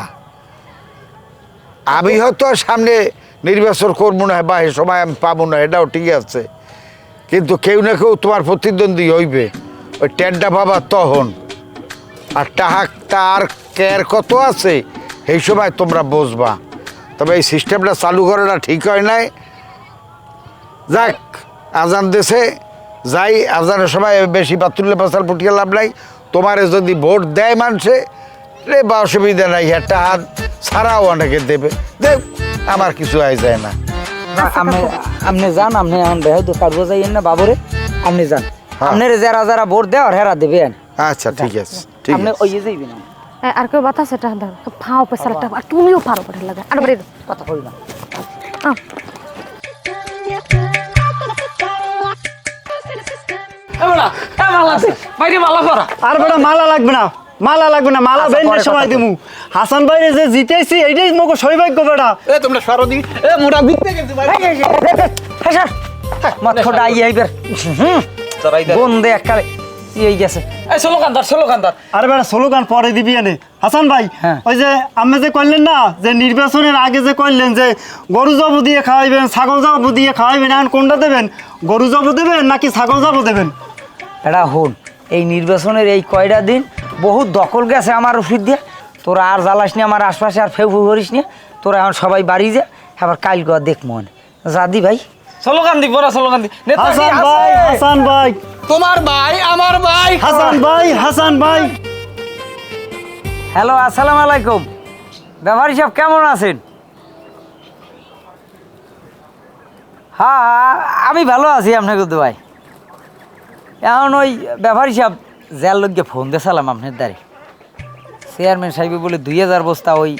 আমি হয়তো আর সামনে নির্বাচন করবো না বা এ সময় আমি পাবো না, এটাও ঠিক আছে, কিন্তু কেউ না কেউ তোমার প্রতিদ্বন্দ্বী হইবে। ওই টেনটা পাবা তখন, আর তার কেয়ার কত আছে এই সময় তোমরা বুঝবা। তবে এই সিস্টেমটা চালু করাটা ঠিক হয় নাই। যাক, আজান দেশে যাই, আজানের সময় বেশি পাতুল্লে পাশাল ফুটিয়ে লাভ নাই। তোমারে যদি ভোট দেয় মানুষে, রে বা অসুবিধা নাই একটা হাত ছাড়াও অনেকে দেবে দেখ আমার কিছু আয় যায় না। আপনি যান, আপনি এখন বেহ তো কাটবো যাইয়েন না বাবরে, আপনি যান। হ্যাঁ। আপনার যারা যারা ভোট দেওয়ার হেরা দেবেন। আচ্ছা ঠিক আছে ঠিক আপনি আছে ওই যাইবেন না, আর কেউ বাতাস এটা ফাও পেছালটা আর তুমিও পারো পড়ে লাগে আর বাড়ি কথা কই না। এবারে মালা দে বাইরে মালা করা। আর বেটা মালা লাগবে না, মালা লাগবে না, মালা আচ্ছা, বেন্ডের পরে সময় কথা দিমু। হাসান ভাইরে যে জিতেছি এইটাই মোকে সৌভাগ্য বেটা। এ তোমরা সরদি এ মোটা বিতে গেছে ভাই মাথাটা আই আইবার বন্ধে এককালে এই গেছে। এই স্লোগানদার আর বেটা স্লোগান পরে দিবি এনে। হাসান ভাই হ্যাঁ। ওই যে আপনি যে কইলেন না যে নির্বাচনের আগে যে কইলেন যে গরু জবু দিয়ে খাওয়াইবেন, ছাগল জবু দিয়ে খাওয়াইবেন, এখন কোনটা দেবেন? গরু জবু দেবেন নাকি ছাগল জবু দেবেন? এটা হন, এই নির্বাচনের এই কয়টা দিন বহুত দখল গেছে আমার ওষুধ দিয়ে। তোরা আর জ্বালাস নি আমার আশপাশে, আর ফেউ ফেউ করিস নি। তোরা এখন সবাই বাড়ি যা, আবার কাল গা দেখ মনে জাদি ভাই। স্লোগান দি বড় স্লোগান দি। হাসান ভাই, হাসান ভাই, তোমার ভাই আমার ভাই হাসান ভাই, হাসান ভাই। হ্যালো, আসসালামু আলাইকুম। ব্যাপারী সাহেব কেমন আছেন? হ্যাঁ আমি ভালো আছি আপনাকে তো ভাই। এখন ওই ব্যাপারী সাহেব যার লোককে ফোন দিয়েছিলাম আপনার দ্বারে, চেয়ারম্যান সাহেব বলে 2000 বস্তা ওই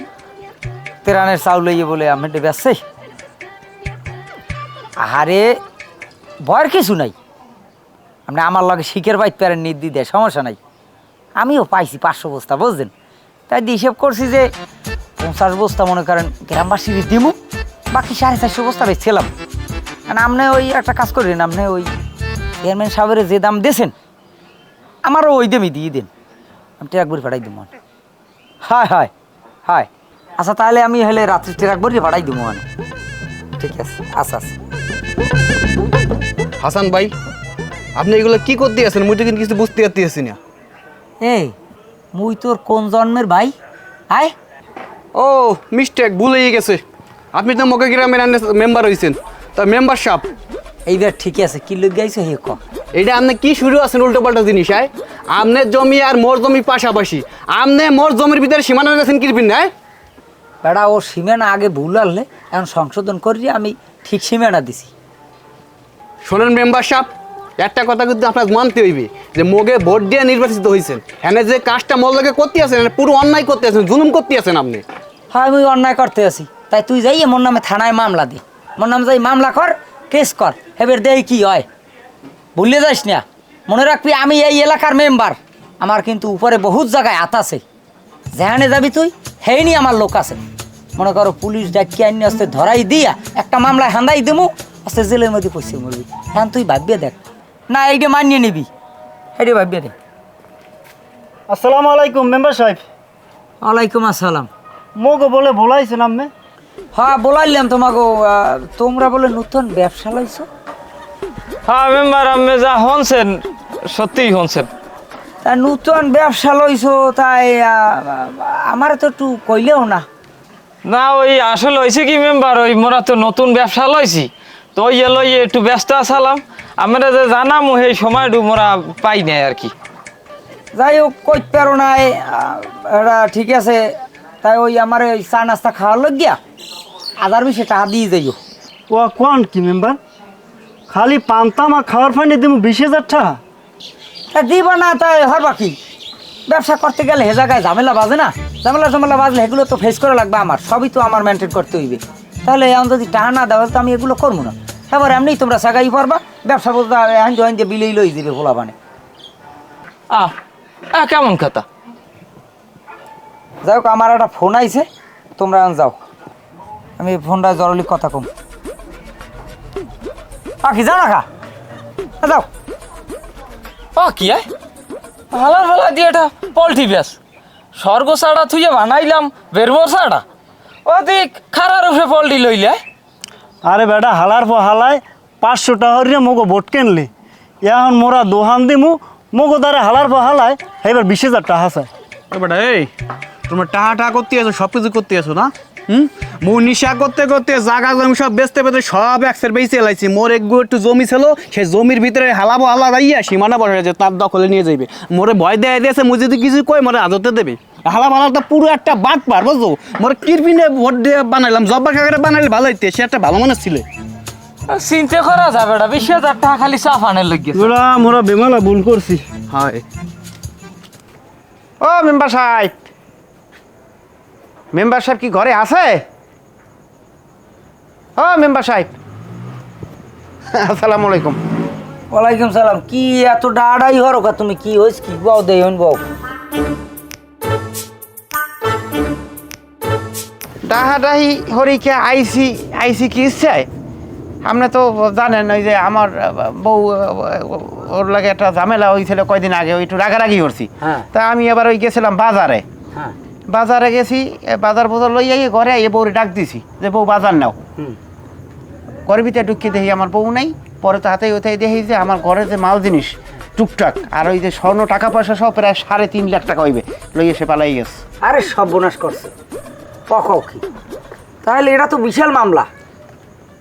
তেরানের চাউল লইয়ে বলে আপনার বেচছে। আহারে ভয়ের কিছু নাই, আপনি আমার লগে শিখের বাইত প্যারেন নির্দি দেয়, সমস্যা নাই। আমিও পাইছি 500 বস্তা, বুঝলেন? তাই দিয়ে হিসেব করছি যে 50 বস্তা মনে করেন গ্রামবাসীর দিমু, বাকি 450 বস্তা বেচছিলাম। কারণ আপনি ওই একটা কাজ করেন, আপনি ওই চেয়ারম্যান সাহেবের যে দাম দিয়েছেন আমারও ওই দামই দিয়ে দিন, আমি ট্রাকবরি পাঠাই দেবো। হয় হয় হয়, আচ্ছা তাহলে আমি হলে রাত্রি ট্রাকবরি পাঠাই দেবো মানে। ঠিক আছে, আচ্ছা আচ্ছা। হাসান ভাই আপনি এগুলো কি করতে আছেন? মুই তো কিন্তু কিছু বুঝতে পারতেছি না। এই মুই তোর কোন জন্মের ভাই? আয় ও মিস্টেক, ভুলেই গেছে। আপনি তো মগে গ্রামের মেম্বার হয়েছেন, তা মেম্বার সাহেব এইবার ঠিক আছে, কি লোক গাইছো হে ক। এটা আপনি কি শুরু আছেন উল্টো পাল্টা জিনিস? হ্যাঁ আপনার জমি আর মোর জমি পাশাপাশি, আপনি মোর জমির ভিতরে সীমানা রেখেছেন কিরপিন না? বেড়া ও সীমানা আগে ভুল আনলে এখন সংশোধন করি, আমি ঠিক সীমানা দিছি। শোনেন মেম্বার সাহেব, একটা কথা কিন্তু আপনার মানতে হইবে যে মোগে ভোট দিয়ে নির্বাচিত হয়েছেন, এনে যে কাজটা মোর লগে করতে আছেন পুরো অন্যায় করতে আছেন, জুলুম করতে আছেন আপনি। হ্যাঁ আমি অন্যায় করতে আছি, তাই তুই যাই মোর নামে থানায় মামলা দে। মোর নামে যাই মামলা কর, কেস কর, এবার দেই কি হয়। ভুলে যাস না, মনে রাখবি আমি এই এলাকার মেম্বার, আমার কিন্তু উপরে বহুত জায়গায় হাত আছে। যেখানে যাবি তুই হেইনি আমার লোক আছে। মনে করো পুলিশ ডাকি আইনি আসতে ধরাই দিয়া একটা মামলায় হান্দাই দেবো, আসতে জেলের মধ্যে পড়ছে মরবি। হ্যাঁ তুই ভাবিয়ে দেখ না, এইটা মানিয়ে নিবি, এইটা ভাবিয়ে দেখ। আসসালামু আলাইকুম মেম্বার সাহেব। ওয়ালাইকুম আসসালাম। মোকে বলে বলাইছেন আপনি? হ্যাঁ বলাইলাম তোমাকে, তোমরা বলে নতুন ব্যবসা লাইছো। হ্যাঁ মেম্বার, আপনি যা হনছেন সত্যিই হনছেন। তা নতুন ব্যবসা লইছো, তাই আমার তো একটু কইলেও না। না ওই আসলে হয়েছে কি মেম্বার, ওই মোরা তো নতুন ব্যবসা লইছি, তো ওই লই একটু ব্যস্ত আসালাম। আমরা যে জানাম সেই সময়টু মোরা পাই নাই আর কি। যাই হোক কইতে পারো না, এটা ঠিক আছে। তাই ওই আমার ওই চা নাস্তা খাওয়ার লোক গিয়া 1000-20 টাকা দিয়ে যাইও। ও কোন কি মেম্বার, খালি পান্তামা খাওয়ার ফান্ডে দিব 20,000 টাকা? তা দিব না, তাই হরবা কি? ব্যবসা করতে গেলে হে জায়গায় ঝামেলা বাজে না, ঝামেলা বাজলে এগুলো তো ফেস করা লাগবে আমার, সবই তো আমার মেনটেন করতে হইবে। তাহলে এখন যদি টাকা না দেওয়া তো আমি এগুলো করবো না। এবার এমনি তোমরা সাগাই পারবা, ব্যবসা বলতে এখন যে বিলেই লই দিবে ভোলা বানে। কেমন কথা? যাই হোক আমার একটা ফোন আইছে, তোমরা এখন যাও, আমি ফোনটা জরুরি কথা কম। কি যাও না খা, যাও। কি হালার ফালা দিয়ে এটা পল্টি ব্যাস স্বর্গ ছাড়া থুয়ে বানাইলাম বেরবো ছাড়া, ওদিক খারার উপরে পল্টি লইলে। আরে বেটা হালার পর হালায় 500 টাকা হরিয়া মোগো ভোট কেনলে, এখন মোরা দোহান দিমু মোগো দ্বারা হালার পর হালায়, এবার 20,000 টাকা চাই। বেটা এই তোমরা টাহা টাহা করতে আছো, সব কিছু করতে আছো না? মুই নিশা করতে করতে জাগা জমি সব বেচতে বেচতে সব একসের বেঁচে এলাইছি। মোর একটু জমি ছিল, সেই জমির ভিতরে হালাবো হালা দাইয়া সীমানা বসে যে তার দখলে নিয়ে যাইবে। মোরে ভয় দেয় দিয়েছে, মুই যদি কিছু কই মোরে আদতে দেবে। হালা ভালাটা পুরো একটা বাদ পার বুঝছো। মোর কিরপিনে ভোট দিয়ে বানাইলাম, জব্বা কাকারে বানাইলে ভালো হইতে, সে একটা ভালো মানুষ ছিল। চিন্তা করা যাবে না, 20,000 টাকা খালি চা ফানের লগে মোরা বেমালা ভুল করছি। হয় ও মেম্বার সাহেব, মেম্বার সাহেব কি ঘরে আছে? ও মেম্বার সাহেব, আসসালামু আলাইকুম। ওয়ালাইকুম সালাম। কি এত ডাড়াই হরো কা তুমি? কি হইছ কি বাও দেন বাও? ডাহাডাহি হরিকে আইসি কি ইচ্ছায়? আপনি তো জানেন ওই যে আমার বউ ওর লাগে একটা ঝামেলা হয়েছিল কয়দিন আগে, ওই একটু রাগারাগি করছি। হ্যাঁ। তা আমি এবার ওই গেছিলাম বাজারে। হ্যাঁ। বাজারে গেছি, বাজার লইয়া ঘরে এই বউরে ডাক দিছি যে বউ বাজার নাও। ঘরের ভিতরে ঢুকিয়ে দেখি আমার বউ নেই। পরে তো হাতে ওথায় দেখি যে আমার ঘরে যে মাল জিনিস টুকটাক আর ওই যে স্বর্ণ টাকা পয়সা সব প্রায় 3.5 লাখ টাকা হইবে লইয়া সে পালাই গেছে। আরে সর্বনাশ করছে পকাও কি? তাহলে এটা তো বিশাল মামলা।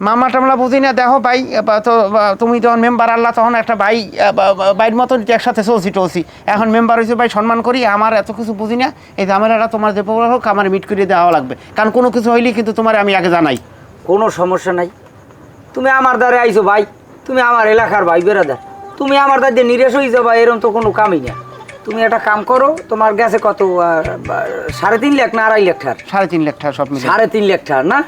মামলা টামলা বুঝি না, দেখো ভাই তো তুমি যখন মেম্বার আল্লাহ তখন একটা ভাই বাইর মতন একসাথে চলছি। এখন মেম্বার হয়েছে ভাই, সম্মান করি। আমার এত কিছু বুঝি না, এই ঝামেলাটা তোমার যে প্রবলেম হোক আমার মিট করে দেওয়া লাগবে, কারণ কোনো কিছু হইলে কিন্তু তোমার আমি আগে জানাই। কোনো সমস্যা নাই। তুমি আমার দ্বারে আইছো ভাই, তুমি আমার এলাকার ভাই বেরাদার, তুমি আমার দ্বারে নিরেশ হয়ে যাবা এরকম তো কোনো কামই না। তুমি একটা কাম করো, তোমার গেছে কত 3.5 লাখ না 2.5 লাখ টাকা? 3.5 লাখ টাকা সব মিলে। 3.5 লাখ টাকা না?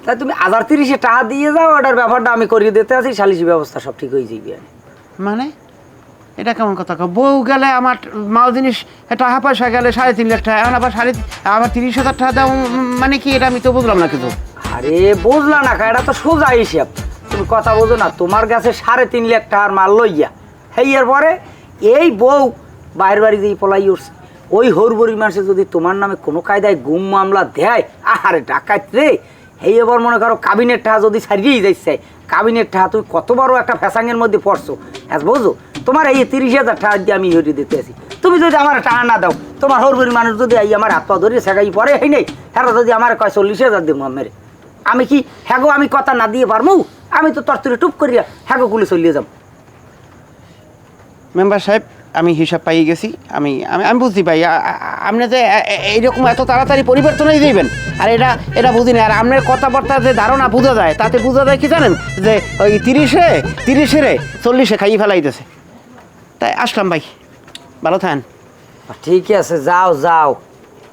তাই তুমি 1030 টাকা দিয়ে যাও, ওটার ব্যাপারটা আমি করিয়ে দিতে আছি, সালিশি ব্যবস্থা সব ঠিক হয়ে যাবে। মানে এটা কেমন কথা? বউ গেলে আমার মাল জিনিস টাকা পয়সা গেলে 3.5 লাখ টাকা, এখন আবার 30,000 টাকা দাও, মানে কি এটা আমি তো বুঝলাম না কিছু। আরে বুঝলা না, এটা তো সোজা হিসাব। তুমি কথা বোঝো না। তোমার কাছে 3.5 লাখ টাকার মাল লইয়া হেয়ার পরে এই বউ বাইরের বাড়ি দিয়ে পলাই উঠছে, ওই হরবরি মাসে যদি তোমার নামে কোনো কায়দায় গুম মামলা দেয়, আরে ডাকাত রে, এই এবার মনে করো কাবিনের টাকা যদি ছাড়িয়েই যাচ্ছে, কাবিনের টাকা তুমি কত বড় একটা ফ্যাসাঙের মধ্যে পড়ছো। হ্যাঁ বুঝো, তোমার এই 30,000 টাকা দিয়ে আমি হরিয়ে দিতে আছি। তুমি যদি আমার টাকা না দাও, তোমার হরবরি মানুষ যদি এই আমার হাত পা ধরিয়ে শেখাই পরে এই নেই, হ্যাঁ যদি আমার কয় 40,000 দেবো মেরে, আমি কি হ্যাগো আমি কথা না দিয়ে পারবো? আমি তো তরতরে টুপ করিয়া হ্যাগো কুলে চলিয়ে যাবো। মেম্বার সাহেব, আমি হিসাব পাই গেছি। আমি আমি আমি বুঝছি ভাই, আপনি যে এইরকম এত তাড়াতাড়ি পরিবর্তন হয়ে যাবেন, আর এটা বুঝি না। আর আপনার কথাবার্তা যে ধারণা বোঝা যায়, তাতে বোঝা যায় কি জানেন, যে ওই 30-এ 40-এ খাইয়ে ফেলাইতেছে। তাই আসলাম ভাই, ভালো থাকেন। ঠিক আছে, যাও যাও।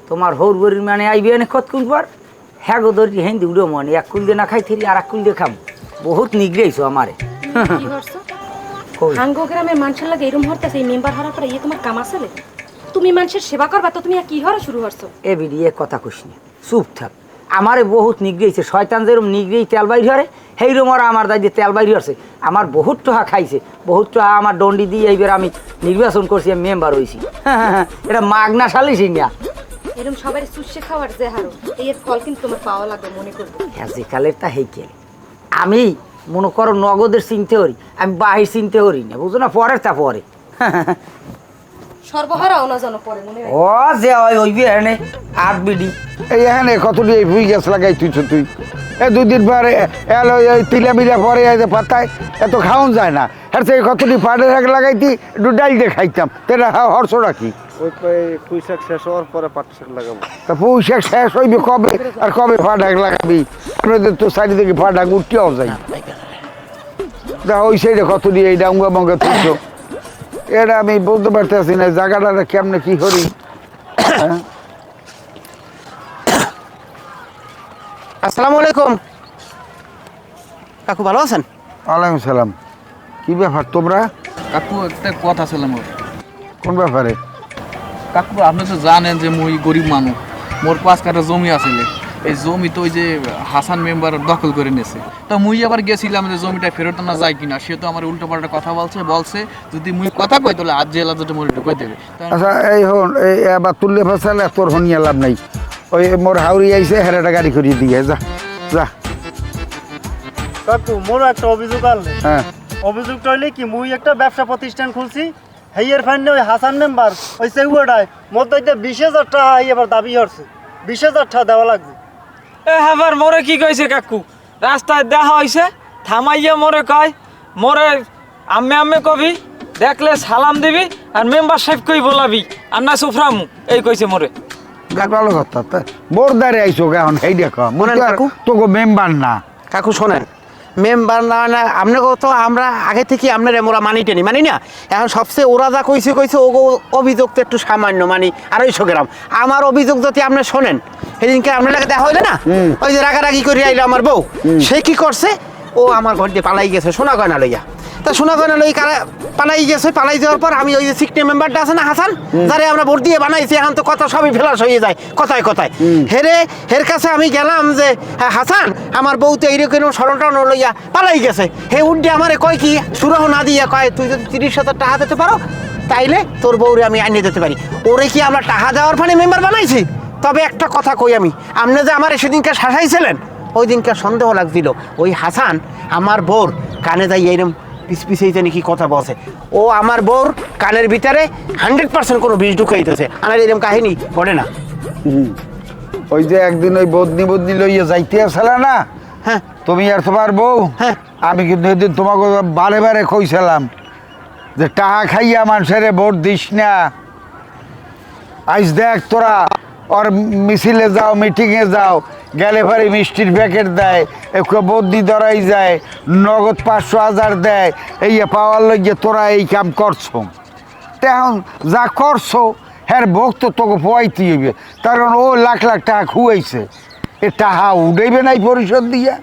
তোমার হরবরির মানে আইবি এনে কতক্ষণ পর হ্যাগো ধরি হেন্দি উড়ো মনে, এক কুল দিয়ে না খাই থেরি আর এক কুল দিয়ে খাম। বহুত নিগড়েছো আমারে। কি করছো? হাঙ্গো গ্রামের মানুষের লাগে এরকম হরতেছে, এই মেম্বার হওয়ার পরে তোমার কাম আছে রে? তুমি মানুষের সেবা করবা তো তুমি কি হরা শুরু করছো? এ বিডি এ কথা কইস না, চুপ থাক। আমারে বহুত নিগড়েছে, শয়তান যেরকম নিগড়েই তেল বাইর হরে, সেইরকম ওরা আমার দায় দিয়ে তেল বাইর হচ্ছে। আমার বহুত টাকা খাইছে, বহুত টাকা আমার দণ্ডি দিয়ে এইবার আমি নির্বাচন করছি, আমি মেম্বার হয়েছি। এটা মাগনা সালিসি না। এরকম সবাই সুশে খাওয়ার যে হারো, এর ফল কিন্তু তোমার পাওয়া লাগবে মনে করবে। হ্যাঁ, যে কালের তা হেইকেল। আমি মনে করো নগদের চিনতে করি, আমি বাহির চিনতে করি না, বুঝো না? পরের তা পরে। সর্বহারা অনাজন পরে মনে হয়। ও যে হইবি এনে 8 বিডি। এই এখানে কতটি এই ফুই গাছ লাগাই তুই এ 2 দিন পরে এলো তিলা বিলা পরে পাতায় এত খাওয়ান যায় না। হ্যাঁ সেই কতটি পাটের শাক লাগাইতি, একটু ডাল দিয়ে খাইতাম। তেরা হরসোটা কি? ওই পুঁই শাক শেষ হওয়ার পরে পাট শাক লাগাবো। তা পুঁই শাক শেষ হইবে কবে, আর কবে পাট শাক লাগাবি? আপনাদের তো চারিদিকে পাট শাক উঠতেও যাই। দেখো ওই সাইডে কতটি এই ডাঙ্গা মঙ্গা তুলছো, এটা আমি বলতে পারতেছি না জায়গাটা কেমনে কি করি। আসসালামু আলাইকুম কাকু, ভালো আছেন? ওয়ালাইকুম সালাম। কি ব্যাপার তোমরা? কাকু একটা কথা ছিল মোর। কোন ব্যাপারে? কাকু আপনি তো জানেন যে মুই গরিব মানুষ, মোর 5 কাঠা জমি আসলে, এই জমি তো ওই যে হাসান মেম্বার দখল করে নিয়েছে। তো মুই আবার গেছিলাম যে জমিটা ফেরত না যায় কিনা, সে তো আমার উল্টো পাল্টা কথা বলছে যদি মুই কথা কই তাহলে আজ জেলা যেটা মোর ঢুকে দেবে। আচ্ছা এই হন, এই আবার তুললে ফেসালে তোর হনিয়া লাভ নাই। ওই মোর হাউরি আইসে হেরাটা গাড়ি করিয়ে দিয়ে যা যা। কাকু মোর একটা অভিযোগ আনলে। হ্যাঁ, অভিযোগটা হইলে কি, মুই একটা ব্যবসা প্রতিষ্ঠান খুলছি, হেয়ার ফাইনে ওই হাসান মেম্বার ওই সেগুয়াটায় মধ্যে 20,000 টাকা এবার দাবি হচ্ছে। 20,000 টাকা দেওয়া লাগবে। আবার মোরে কি কইছে কাকু রাস্তায় দেখা হইছে থামাইয়া মোরে কয় মোরে আম্মে কবি দেখলে সালাম দিবি আর মেম্বার সাহেব কই বলাবি আর না সুফরামু এই কইছে মোরে ভালো কথা তা বোরদারে আইছো এখন এই দেখো মনে কাকু? তোকে মেম্বার না কাকু শোনেন মেম্বার না আপনাকে তো আমরা আগে থেকে আপনার মোরা মানি টেনি মানি না এখন সবচেয়ে ওরা যা কইছে ও অভিযোগ তো একটু সামান্য মানি 250 গ্রাম আমার অভিযোগ যদি আপনি শোনেন সেদিনকে আপনার লাগে দেখা হইলে না ওই যে রাগারাগি করে আইলো আমার বউ সে কি করছে ও আমার ঘর দিয়ে পালাই গেছে সোনা গয়না লইয়া তা সোনা গয়না লই পালাই গেছে পালাই যাওয়ার পর আমি ওই যে সিকনে মেম্বারটা আছে না হাসান যারে আমরা ভোট দিয়ে বানাইছি এখন তো কথা সবই ফেলাস হয়ে যায় কথায় কথায় হের কাছে আমি গেলাম যে হাসান আমার বউ তো এইরকম সরলটা লইয়া পালাই গেছে হে উঠে আমারে কয় কি সুরাহ না দিয়ে কয় তুই যদি 30,000 টাকা দিতে পারো তাইলে তোর বউরে আমি আনিয়ে দিতে পারি ওরে কি আমরা টাকা দেওয়ার ফানে মেম্বার বানাইছি তবে একটা কথা কই আমি আপনি যে আমার সেদিনকে শাসাইছিলেন ওই দিনকে সন্দেহ লাগছিল ওই হাসান আমার বউর কানে যাই এইরকম পিছিয়ে জানি কি কথা বলছে ও আমার বউর কানের ভিতরে 100% কোনো বিষ ঢুকাইতেছে আমার এরকম কাহিনী বলে না ওই যে একদিন ওই বদনি লইয়া যাইতে আসলে না হ্যাঁ তুমি আর তোমার বউ হ্যাঁ। আমি কিন্তু এদিন তোমাকে বারে বারে কইছিলাম যে টাকা খাইয়া মানুষের ভোট দিস না আইস দেখ তোরা ওর মিছিলে যাও মিটিংয়ে যাও গেলে পরে মিষ্টির প্যাকেট দেয় একটু বদনি ধরাই যায় নগদ 500,000 দেয় এই পাওয়ার লইগে তোরা এই কাম করছো তেমন যা করছো হ্যাঁ ভোগ তো তোকে পোয়াইতে হইবে কারণ ও লাখ লাখ টাকা খুয়াইছে এ টাকা উঠাইবে নাই পরিশোধ দিয়া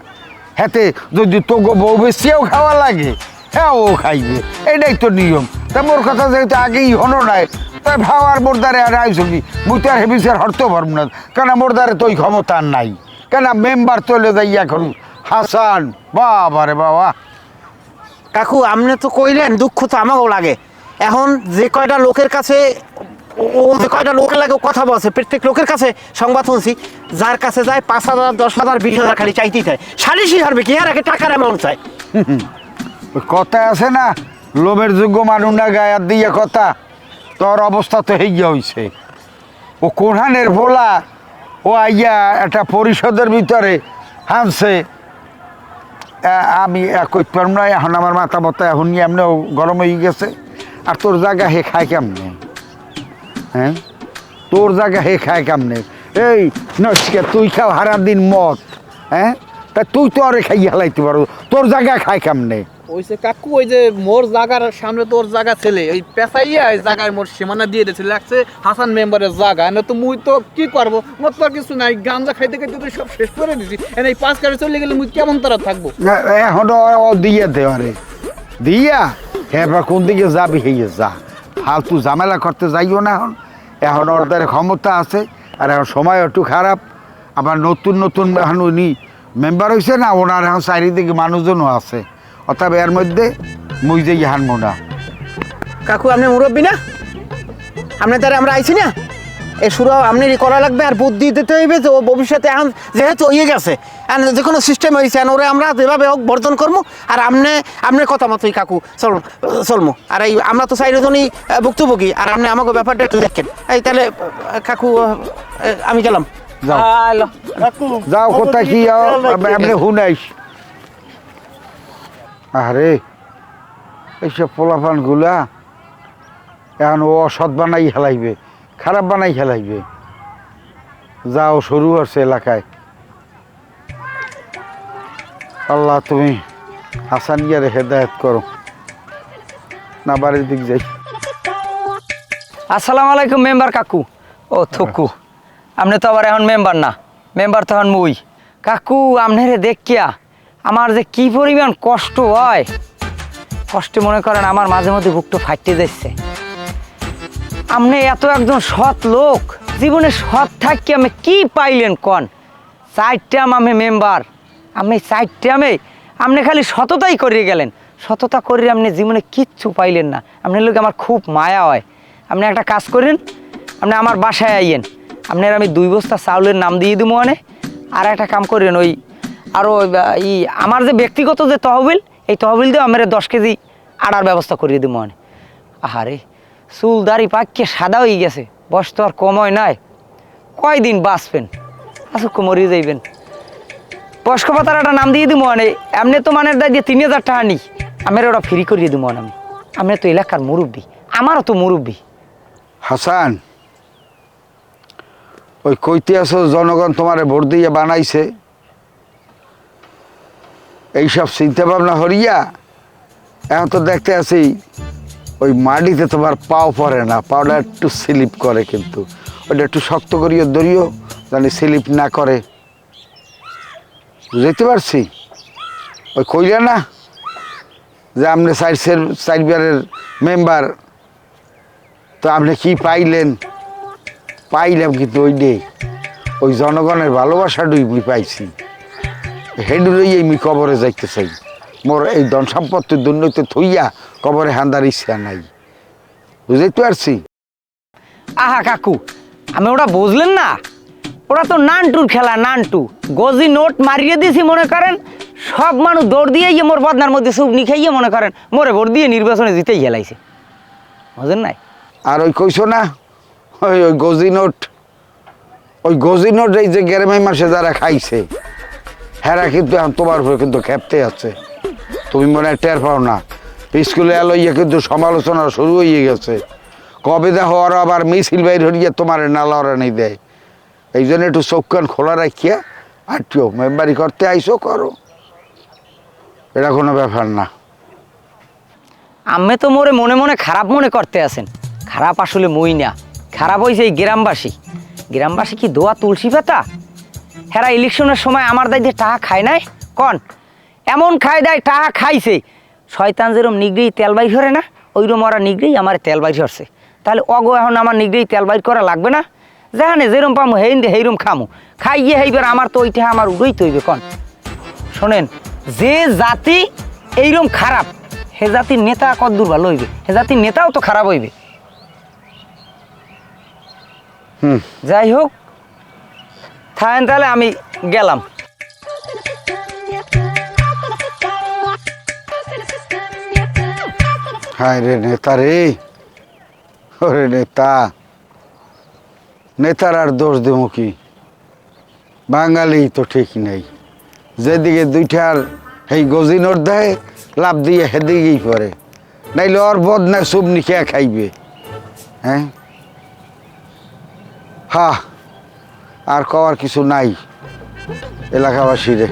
হাতে যদি তোকে বউ বেশিও খাওয়া লাগে হ্যাঁ ও খাইবে এটাই তো নিয়ম তা মোর কথা যেহেতু আগেই হনো নাই তাই ভাওয়ার মোরদারে আর আইসো কি মুই তো আর হেবিসের হরতে পারব না কেন মোরদারে তো ওই ক্ষমতা নাই কেন মেম্বার চলে যাই এখন হাসান বাবা রে বাবা কাকু আপনি তো কইলেন দুঃখ তো আমাকেও লাগে এখন যে কয়টা লোকের কাছে ও যে কয়টা লোকের লাগে কথা বলছে প্রত্যেক লোকের কাছে সংবাদ শুনছি যার কাছে যায় 5,000 10,000 20,000 খালি চাইতেই চায় সালিশি হারবে কি আর আগে টাকার অ্যামাউন্ট চায় ওই কথা আছে না লোভের যোগ্য মানুষ না গায়ার দিয়ে কথা তোর অবস্থা তো হইয়া হইছে ও কোরআনের ভোলা ও আইয়া একটা পরিষদের ভিতরে হামছে আমি কই পারব না এখন আমার মাথা মতো এখন নিয়ে এমনিও গরম হয়ে গেছে আর তোর জায়গা হে খায় কেমনে হ্যাঁ তোর জায়গা হে খায় কেমনে এই নস্কে তুই খাও হারা দিন মদ হ্যাঁ তা তুই তো আরে খাইয়া হালাইতে পারো তোর জায়গা খায় কেমনে ওইসে কাকু ওই যে মোর জায়গার সামনে তোর জায়গা ছেলে ওই পেশাইয়া এই জায়গায় মোর সীমানা দিয়ে দিয়েছিল লাগছে হাসান মেম্বারের জায়গা না তো মুই তো কি করবো মোর তো আর কিছু নাই গাঞ্জা খাইতে খাইতে তো সব শেষ করে দিছি এই 5 কারে চলে গেলে মুই কেমন তারা থাকবো এখন ও দিয়ে দে আরে দিয়া হ্যাঁ কোন দিকে যাবি হইয়ে যা ফালতু ঝামেলা করতে যাইও না এখন ওদের ক্ষমতা আছে আর এখন সময় একটু খারাপ আবার নতুন নতুন এখন উনি মেম্বার হয়েছে না ওনার এখন চারিদিকে মানুষজনও আছে অতএব এর মধ্যে মুই যে হানবো না কাকু আপনি মুরব্বী না আপনার দ্বারা আমরা আইছি না এ শুরু আপনারই করা লাগবে আর বুদ্ধি দিতে হইবে যে ও ভবিষ্যতে এখন যেহেতু হয়ে গেছে যে কোনো সিস্টেম হয়েছে ওরে আমরা যেভাবে হোক বর্জন করবো আর আপনার কথা মতোই কাকু চলমু আর এই আমরা তো চাইজনই ভুক্তভোগী আর আপনি আমাকে ব্যাপারটা একটু দেখেন এই তাহলে কাকু আমি গেলাম যাও আলো যাও কোথায় কি আপনি হুনাইস আরে এইসব পোলাপানগুলা এখন ও অসৎ বানাই খেলাইবে খারাপ বানাই খেলাইবে যাও শুরু হচ্ছে এলাকায় আল্লাহ তুমি হাসান ইয়ারে হেদায়েত করো না বাড়ির দিক যাই আসসালামু আলাইকুম মেম্বার কাকু ও থুকু আপনি তো আবার এখন মেম্বার না মেম্বার তখন মুই কাকু আপনারে দেখিয়া আমার যে কি পরিমাণ কষ্ট হয় কষ্টে মনে করেন আমার মাঝে মধ্যে বুকটা ফাটতে যাচ্ছে আপনি এত একজন সৎ লোক জীবনে সৎ থাকি আমি কি পাইলেন কন 4 টার্ম আমি মেম্বার আপনি 4 টার্মে আপনি খালি সততাই করিয়ে গেলেন সততা করে আপনি জীবনে কিচ্ছু পাইলেন না আপনার লোক আমার খুব মায়া হয় আপনি একটা কাজ করেন আপনি আমার বাসায় আইয়েন আপনার আমি 2 বস্তা চাউলের নাম দিয়ে দিব মানে আর একটা কাম করেন ওই আরও আমার যে ব্যক্তিগত যে তহবিল এই তহবিল দিয়ে আমার 10 কেজি আড়ার ব্যবস্থা করিয়ে দিব মানে আহারে চুল দাড়ি পাকিয়ে সাদা হয়ে গেছে বয়স তো আর কম হয় নাই কয়দিন বাঁচবেন আসুক মরিয়ে যাইবেন বয়স্ক ভাতার একটা নাম দিয়ে দিব মানে এমনি তো মানে দায় দিয়ে 3000 টাকা নি আমার ওটা ফ্রি করিয়ে দিব আমি তো এলাকার মুরব্বী আমারও তো মুরব্বী। হাসান, ওই কইতে আসো জনগণ তোমারে ভোট দিয়ে বানাইছে, এইসব চিন্তা ভাবনা হরিয়া এখন তো দেখতে আছি ওই মাটিতে তোমার পাও পড়ে না, পাওটা একটু স্লিপ করে, কিন্তু ওটা একটু শক্ত করিও ধরিও জানি স্লিপ না করে, বুঝতে পারছি? ওই কইলে না যে আপনি সাইবারের মেম্বার, তো আপনি কি পাইলেন? পাইলাম কিন্তু ওই জনগণের ভালোবাসাটুই আমি পাইছি, হেডুলেই আমি কবরে যাইতে চাই, মোর এই ধন সম্পত্তির দুর্নীতি থইয়া কবরে হান্দার ইচ্ছা নাই, বুঝতে পারছি? আহা কাকু, আমি ওটা বুঝলেন না, ওরা তো নানটুর খেলা, নানটু গজি নোট মারিয়ে দিয়েছি মনে করেন, সব মানুষ দৌড় দিয়ে মোর বদনার মধ্যে সুবনি খাইয়ে মনে করেন মোরে ভোট দিয়ে নির্বাচনে জিতেই গেলাইছে, বুঝলেন নাই? আর ওই কইছো না ওই ওই গজি নোট এই যে গ্রামের মাসে যারা খাইছে হেরা কিন্তু এখন তোমার উপরে কিন্তু খেপতে আছে, তুমি মনে হয় টের পাও না। স্কুলে এলোইয়া কিন্তু সমালোচনা শুরু হয়ে গেছে, কবে দেখো ওরা আবার মিছিল বাইর হরিয়ে তোমার নালা নেই দেয়, এই জন্য একটু চোখ কান খোলা রাখিয়া আটটিও মেম্বারি করতে আইসো করো, এটা কোনো ব্যাপার না। আমি তো মোরে মনে মনে খারাপ মনে করতে আছেন, খারাপ আসলে মই না, খারাপ হয়েছে এই গ্রামবাসী কি দোয়া তুলসী পাতা, হেরা ইলেকশনের সময় আমার দায় দিয়ে টাকা খায় নাই কন, এমন খায় দেয় টাকা খাইছে, শয়তান যেরম নিগড়েই তেল বাইর করে না, ওইরকম ওরা নিগড়েই আমার তেল বাইর করছে, তাহলে অগো এখন আমার নিগড়েই তেল বাইর করা লাগবে না, যেখানে যেরম পামো হেইরম খামু, খাইয়ে হেইবার আমার তো ওইটা আমার উড়ই তৈবে কন। শোনেন, যে জাতি এইরকম খারাপ হে জাতির নেতা কদ্দূর ভালো হইবে, হে জাতির নেতাও তো খারাপ হইবে। যাই হোক থাকেন তাহলে, আমি গেলাম। হায় রে নেতা রে, ওরে নেতার আর দোষ দেবো কি, বাঙালি তো ঠিক নেই, যেদিকে দুইটার এই গজি নোট দেয় লাভ দিয়ে সেদিকেই পড়ে, নাইলে ওর বদনা সুবনি খেয়া খাইবে। হ্যাঁ আর কওয়ার কিছু নাই এলাকাবাসীরে।